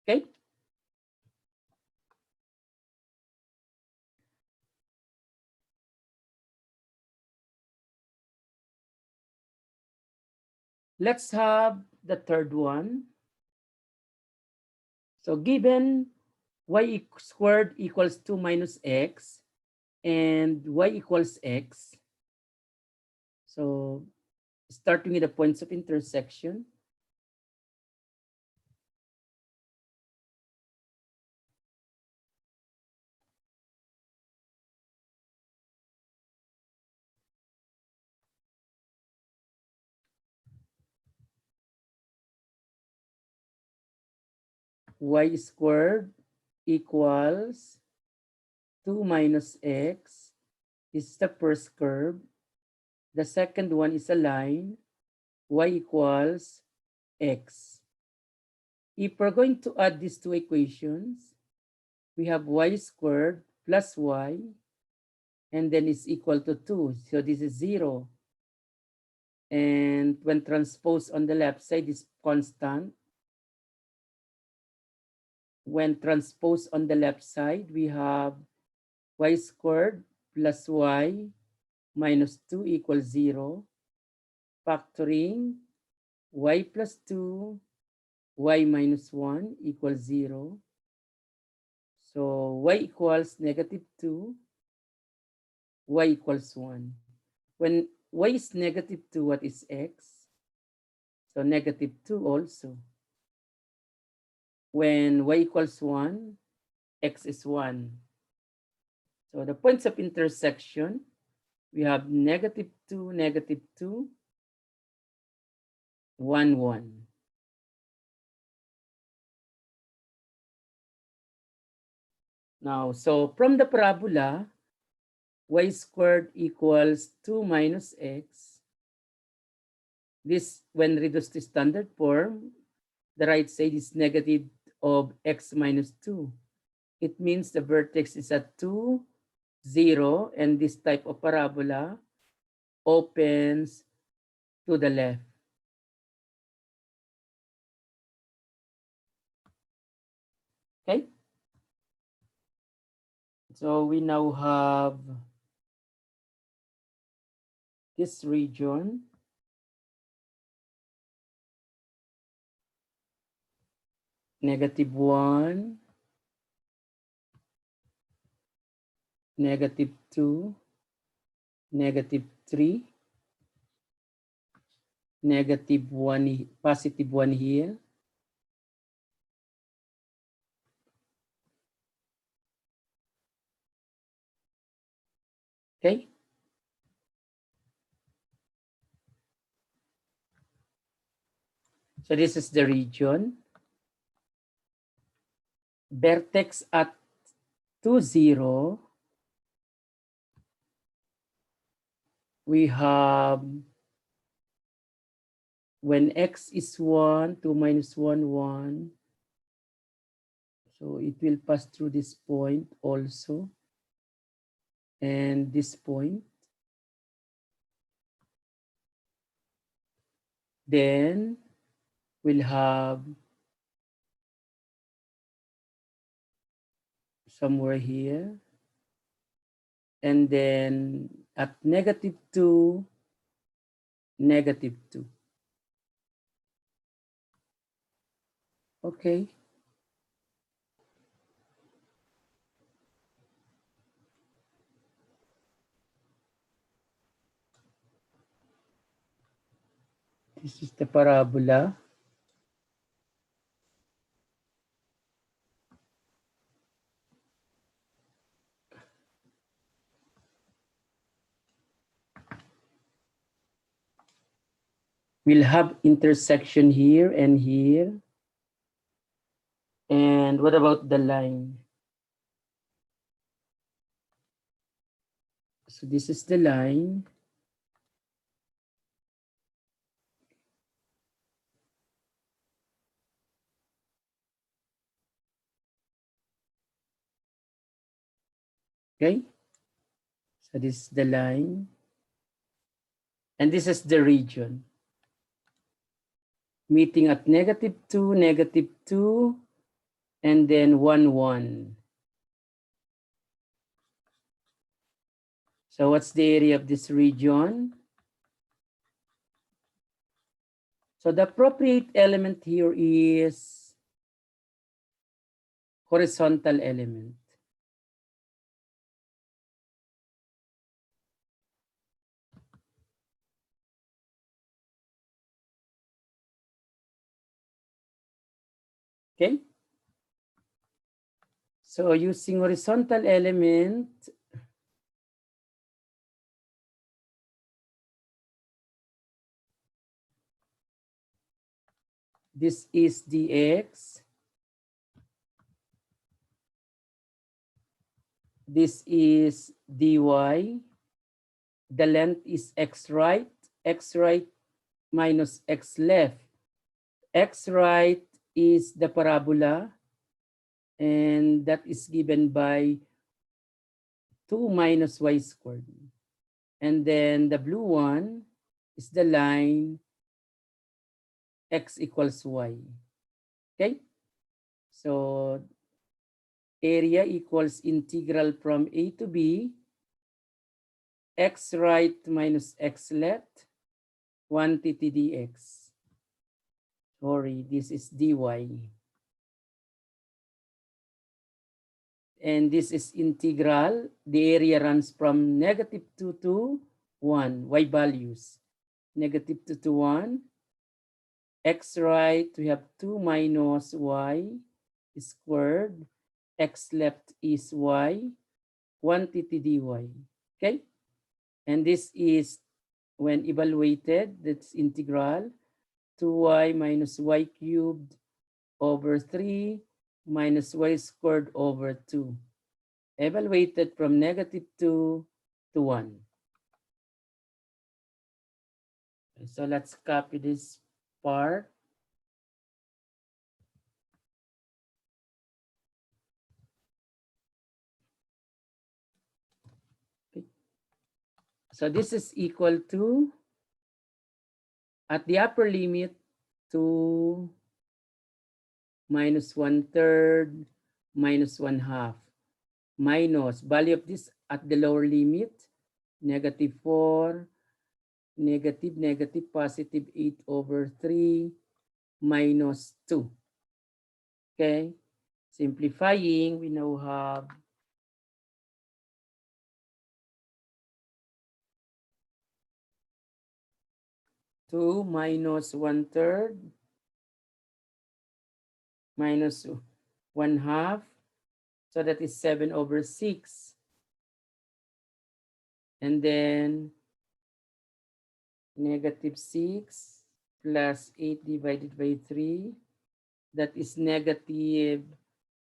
Okay? Let's have the third one. So given y squared equals 2 minus x and y equals x. So starting with the points of intersection, y squared equals 2 minus x. This is the first curve. The second one is a line, y equals x. If we're going to add these two equations, we have y squared plus y, and then it's equal to 2. So this is 0. And when transposed on the left side is constant. When transposed on the left side, we have y squared plus y minus 2 equals 0. Factoring y plus 2, y minus 1 equals 0. So y equals negative 2, y equals 1. When y is negative 2, what is x? So negative 2 also. When y equals 1, x is 1. So the points of intersection, we have negative 2, 1, 1. Now, so from the parabola, y squared equals 2 minus x. This, when reduced to standard form, the right side is negative of x minus 2. It means the vertex is at 2, 0, and this type of parabola opens to the left. So we now have this region. -1, -2, -3, -1, +1 here. Okay. So this is the region. Vertex at 2, 0. We have when x is 1, 2 minus 1, 1. So it will pass through this point also. And this point. Then we'll have somewhere here. And then at -2, -2. Okay. This is the parabola. We'll have intersection here and here. And what about the line? So this is the line. Okay. So this is the line. And this is the region. Meeting at -2, -2, and then 1, 1. So what's the area of this region? So the appropriate element here is horizontal element. Okay. So using horizontal element, this is dx. This is dy. The length is x right minus x left. X right is the parabola, and that is given by 2 minus y squared. And then the blue one is the line x equals y. Okay? So area equals integral from a to b, x right minus x left, 1 dt dx. Sorry, this is dy. And this is integral. The area runs from -2 to 1, y values. -2 to 1. X right, we have 2 minus y squared. X left is y, 1 dt dy. Okay? And this is, when evaluated, that's integral 2y minus y cubed over 3 minus y squared over 2. Evaluated from -2 to 1. So let's copy this part. Okay. So this is equal to, at the upper limit, 2 minus 1/3 minus 1/2. minus value of this at the lower limit, -4, negative, positive 8 over 3, minus 2. Okay? Simplifying, we now have 2 minus 1/3 minus 1/2. So that is 7 over 6. And then -6 plus 8 divided by 3. That is negative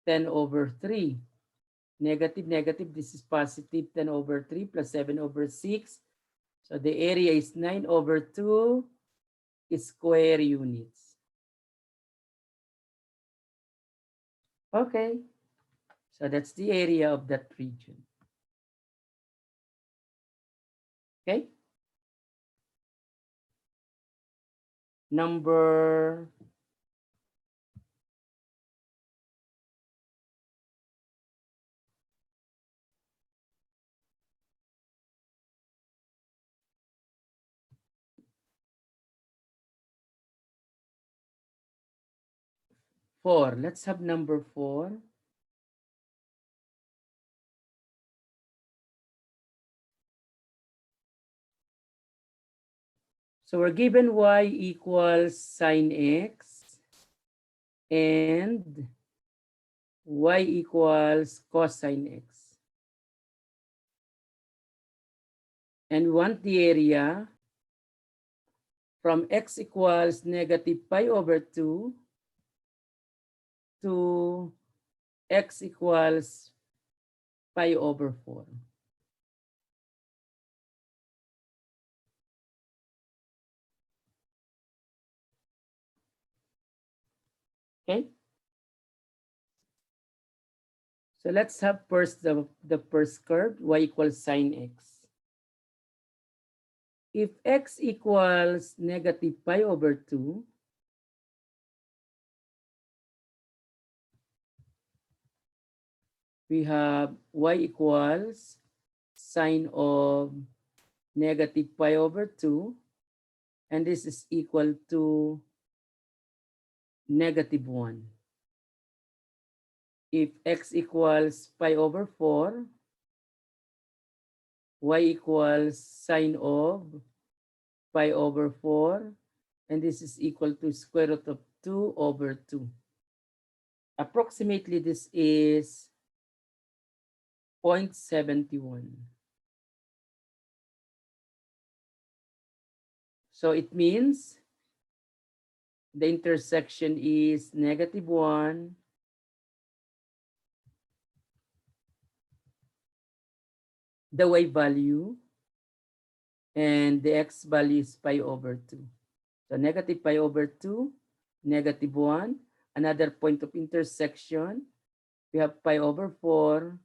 10 over 3. Negative, this is positive 10 over 3 plus 7 over 6. So the area is 9 over 2 square units. Okay, so that's the area of that region. Okay. Number 4. Let's have number 4. So we're given y equals sine x and y equals cosine x. And we want the area from x equals negative pi over 2 to x equals pi over 4. Okay. So let's have first the first curve, y equals sine x. If x equals negative pi over 2, we have y equals sine of negative pi over 2, and this is equal to -1. If x equals pi over 4, y equals sine of pi over 4, and this is equal to square root of 2 over 2. Approximately, this is 0.71. So it means the intersection is -1, the y value, and the x value is pi over 2. So negative pi over 2, -1, another point of intersection, we have pi over 4,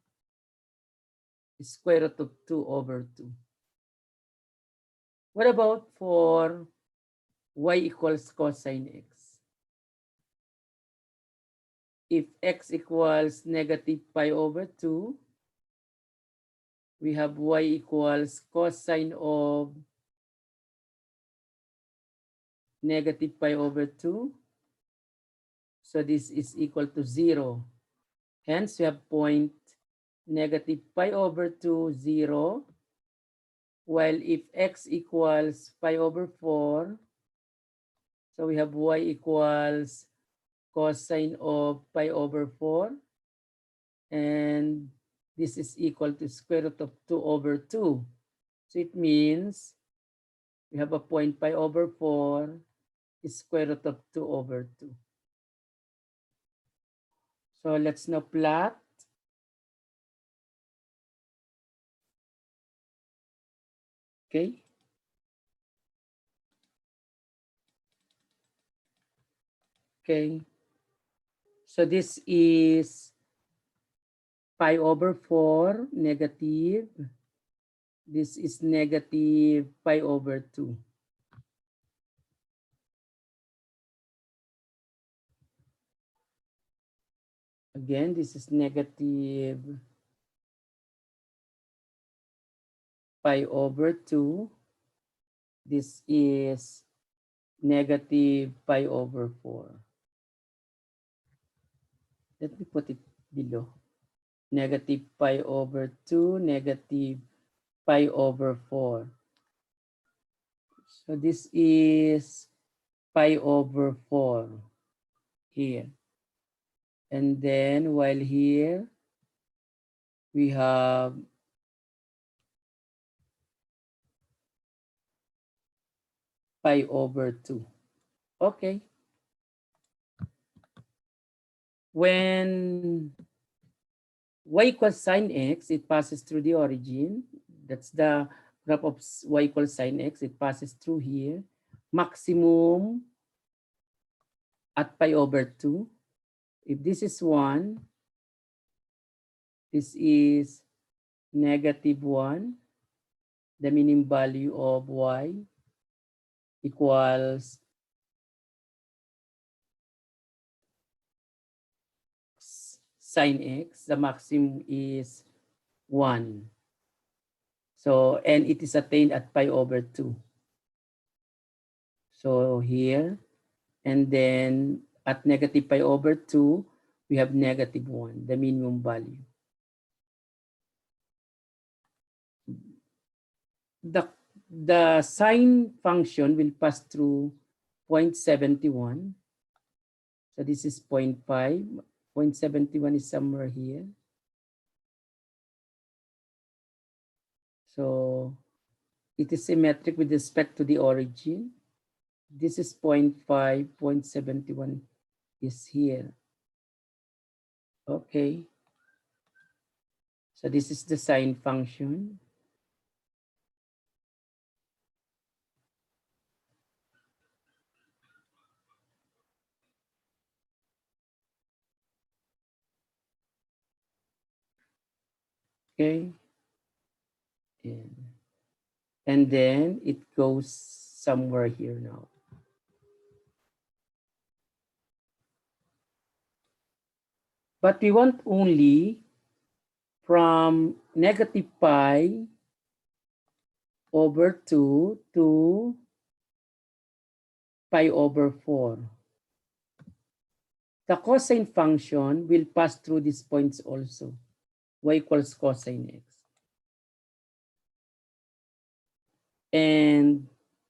square root of 2 over 2. What about for y equals cosine x? If x equals negative pi over 2, we have y equals cosine of negative pi over 2. So this is equal to 0. Hence, we have point negative pi over 2, 0. While if x equals pi over 4, so we have y equals cosine of pi over 4. And this is equal to square root of 2 over 2. So it means we have a point pi over 4 is square root of 2 over 2. So let's now plot. Okay. Okay. So this is pi over 4 negative. This is negative pi over 2. Again, this is negative pi over 2. This is negative pi over 4. Let me put it below. Negative pi over 2, negative pi over 4. So this is pi over 4 here. And then while here, we have pi over 2. Okay. When y equals sine x, it passes through the origin. That's the graph of y equals sine x. It passes through here. Maximum at pi over 2. If this is 1, this is negative 1. The minimum value of y equals sine x. The maximum is 1. So, and it is attained at pi over 2. So here, and then at negative pi over 2, we have negative 1, the minimum value. The sine function will pass through 0.71. So this is 0.5. 0.71 is somewhere here. So it is symmetric with respect to the origin. This is 0.5, 0.71 is here. Okay. So this is the sine function. Okay. And then it goes somewhere here now. But we want only from negative pi over 2 to pi over 4. The cosine function will pass through these points also. Y equals cosine x. And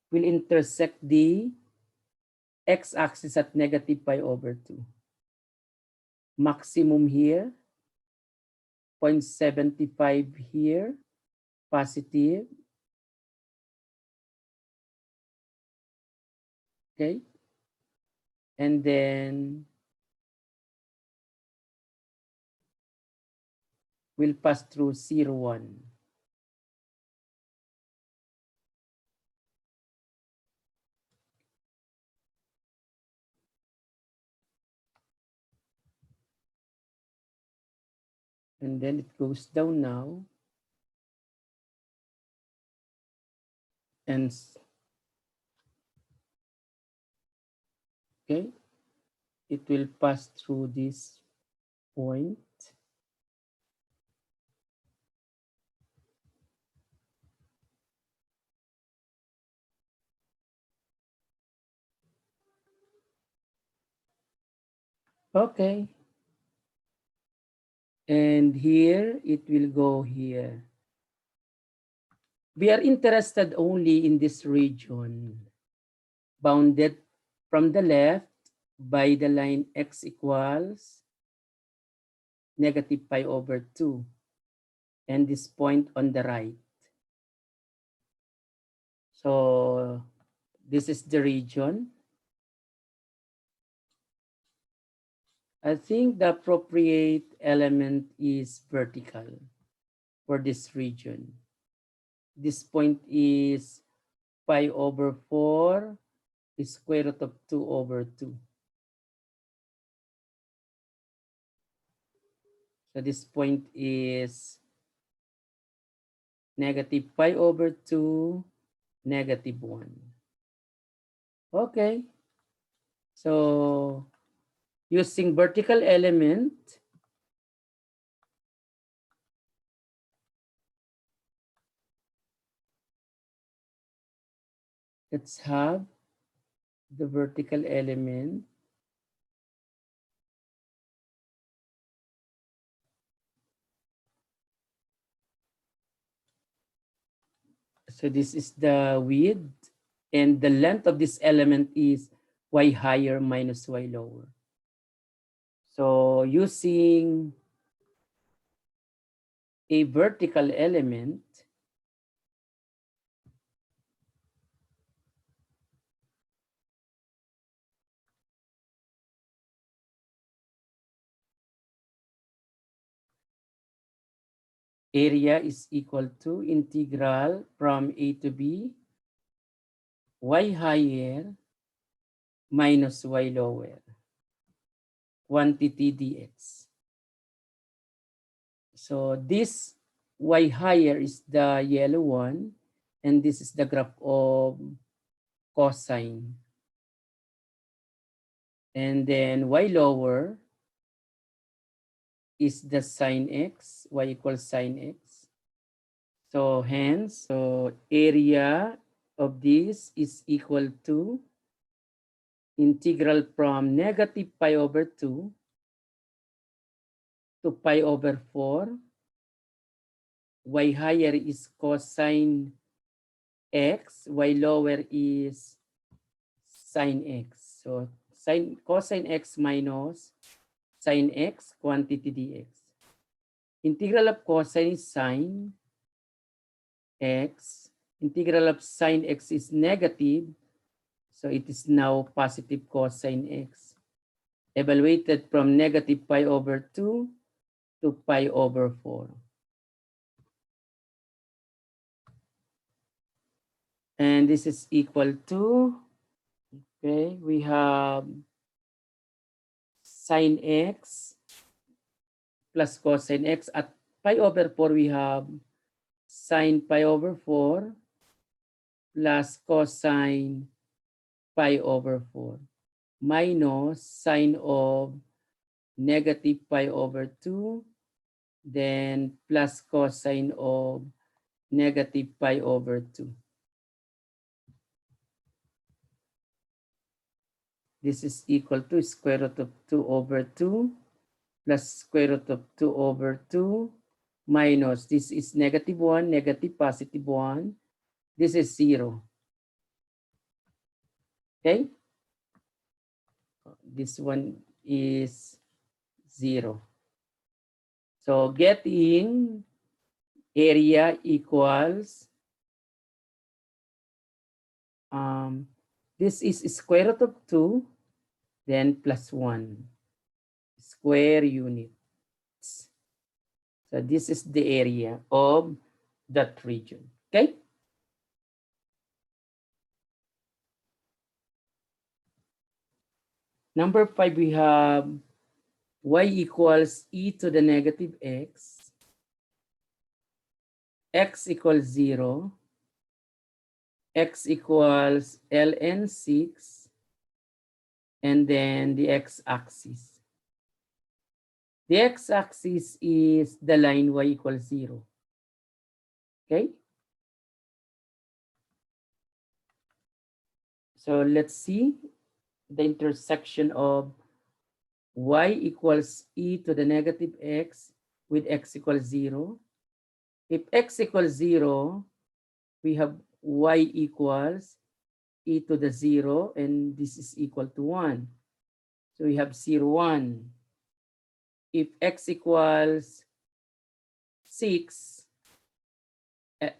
will intersect the x-axis at negative pi over 2. Maximum here, 0.75 here, positive. Okay. And then will pass through 0, 1. And then it goes down now. And okay, it will pass through this point. Okay. And here, it will go here. We are interested only in this region, bounded from the left by the line x equals negative pi over 2, and this point on the right. So this is the region. I think the appropriate element is vertical for this region. This point is pi over 4 is square root of 2 over 2. So this point is negative pi over 2, negative 1. Okay. So using vertical element, let's have the vertical element. So this is the width, and the length of this element is y higher minus y lower. So using a vertical element, area is equal to integral from a to b, y higher minus y lower, quantity dx. So this y higher is the yellow one, and this is the graph of cosine. And then y lower is the sine x, y equals sine x. So hence, so area of this is equal to integral from negative pi over 2 to pi over 4. Y higher is cosine x, y lower is sine x. So cosine x minus sine x, quantity dx. Integral of cosine is sine x. Integral of sine x is negative. So it is now positive cosine x. Evaluated from negative pi over 2 to pi over 4. And this is equal to, okay, we have sine x plus cosine x. At pi over 4, we have sine pi over 4 plus cosine pi over 4 minus sine of negative pi over 2, then plus cosine of negative pi over 2. This is equal to square root of 2 over 2 plus square root of 2 over 2 minus, this is negative 1, negative positive 1. This is 0. Okay? This one is 0. So getting area equals, this is square root of 2, then plus 1. Square units. So this is the area of that region. Okay? Number 5, we have y equals e to the negative x equals 0, x equals ln 6, and then the x-axis. The x-axis is the line y equals 0. Okay? So let's see the intersection of y equals e to the negative x with x equals 0. If x equals 0, we have y equals e to the 0, and this is equal to 1. So we have 0, 1. If x equals 6,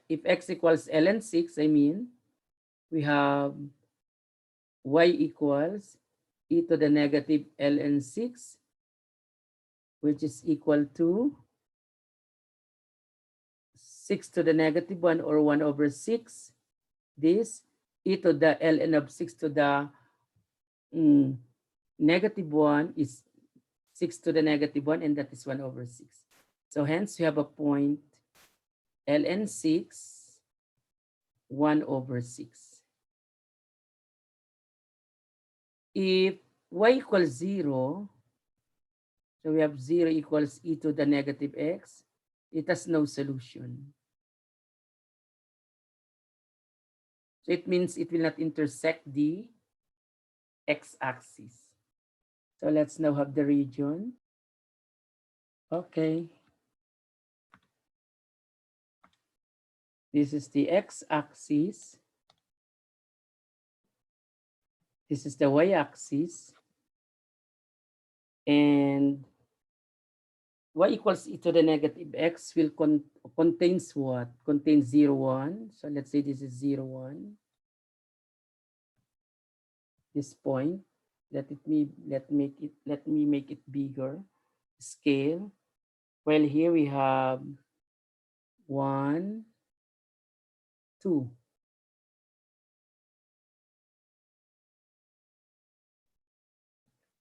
if x equals ln 6, I mean, we have y equals e to the negative ln 6, which is equal to 6 to the negative 1, or 1 over 6. This e to the ln of 6 to the negative 1 is 6 to the negative 1, and that is 1 over 6. So hence we have a point ln 6, 1 over 6. If y equals 0, so we have 0 equals e to the negative x, it has no solution. So it means it will not intersect the x-axis. So let's now have the region. Okay. This is the x-axis. This is the y-axis. And y equals e to the negative x will contains what? Contains 0, 1. So let's say this is 0, 1. This point. Let me make it bigger. Scale. Well, here we have 1, 2.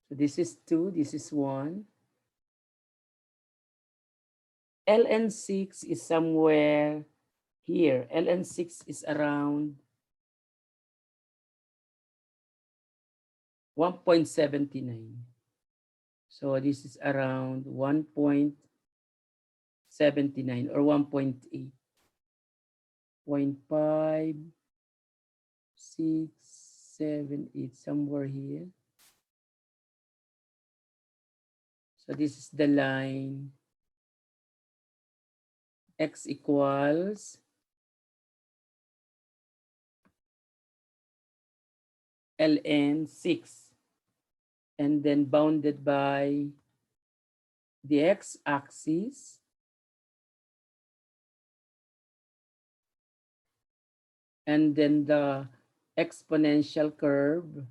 So this is 2, this is 1. LN6 is somewhere here. LN6 is around 1.79. So this is around 1.79 or 1.8. 0.5, 6, 7, 8, somewhere here. So this is the line. X equals ln 6, and then bounded by the x-axis and then the exponential curve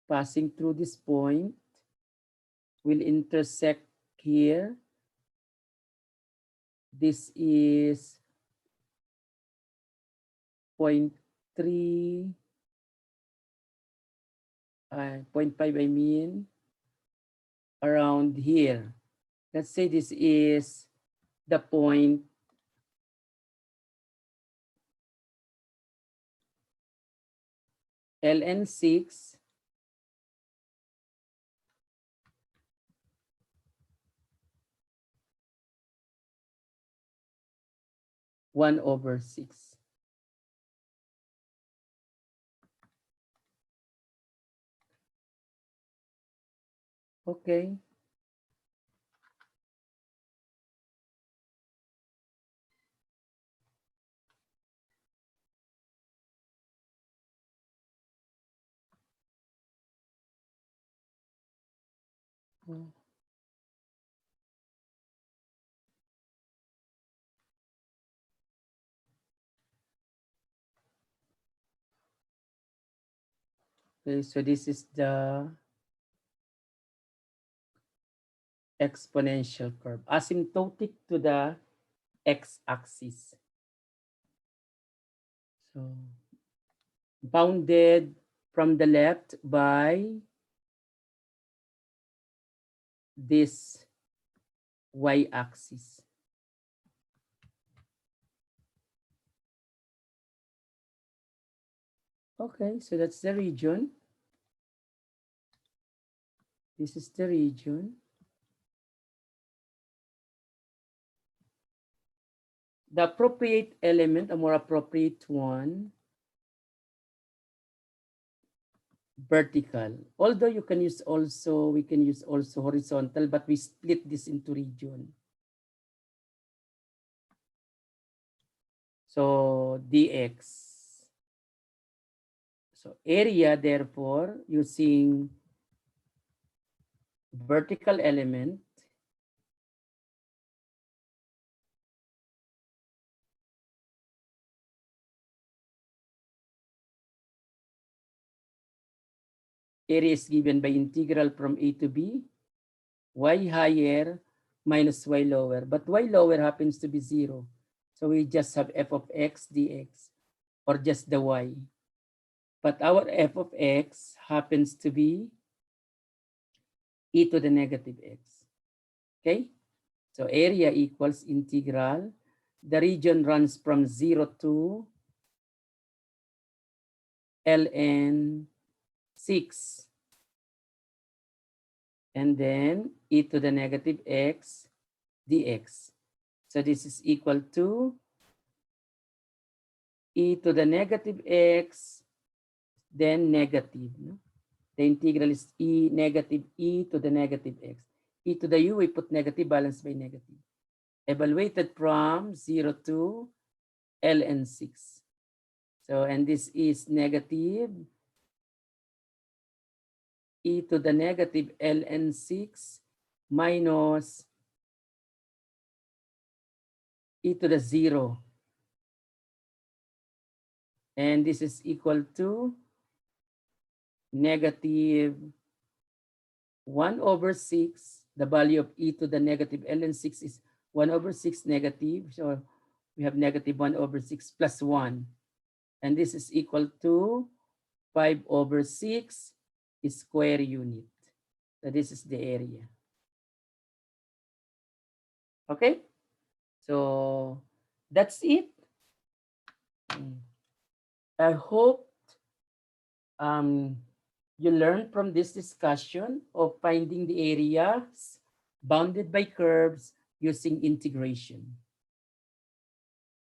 passing through this point will intersect here. This is 0.3, 0.5, I mean, around here. Let's say this is the point ln6 1/6. Okay. Okay, so this is the exponential curve, asymptotic to the x-axis. So bounded from the left by this y-axis. Okay, so that's the region. This is the region. The appropriate element, a more appropriate one, vertical. Although you can use also, we can use also horizontal, but we split this into region. So dx. So area, therefore, using vertical element, area is given by integral from a to b, y higher minus y lower. But y lower happens to be 0. So we just have f of x dx, or just the y. But our f of x happens to be e to the negative x. Okay? So area equals integral. The region runs from 0 to ln 6. And then e to the negative x dx. So this is equal to e to the negative x, then negative. No? The integral is negative e to the negative x. E to the u, we put negative, balanced by negative. Evaluated from 0 to ln 6. So, and this is negative e to the negative ln 6 minus e to the 0. And this is equal to negative 1 over 6. The value of e to the negative ln 6 is 1 over 6 negative. So we have negative 1 over 6 plus 1. And this is equal to 5 over 6 square unit. So this is the area. Okay? So that's it. I hope you learned from this discussion of finding the areas bounded by curves using integration.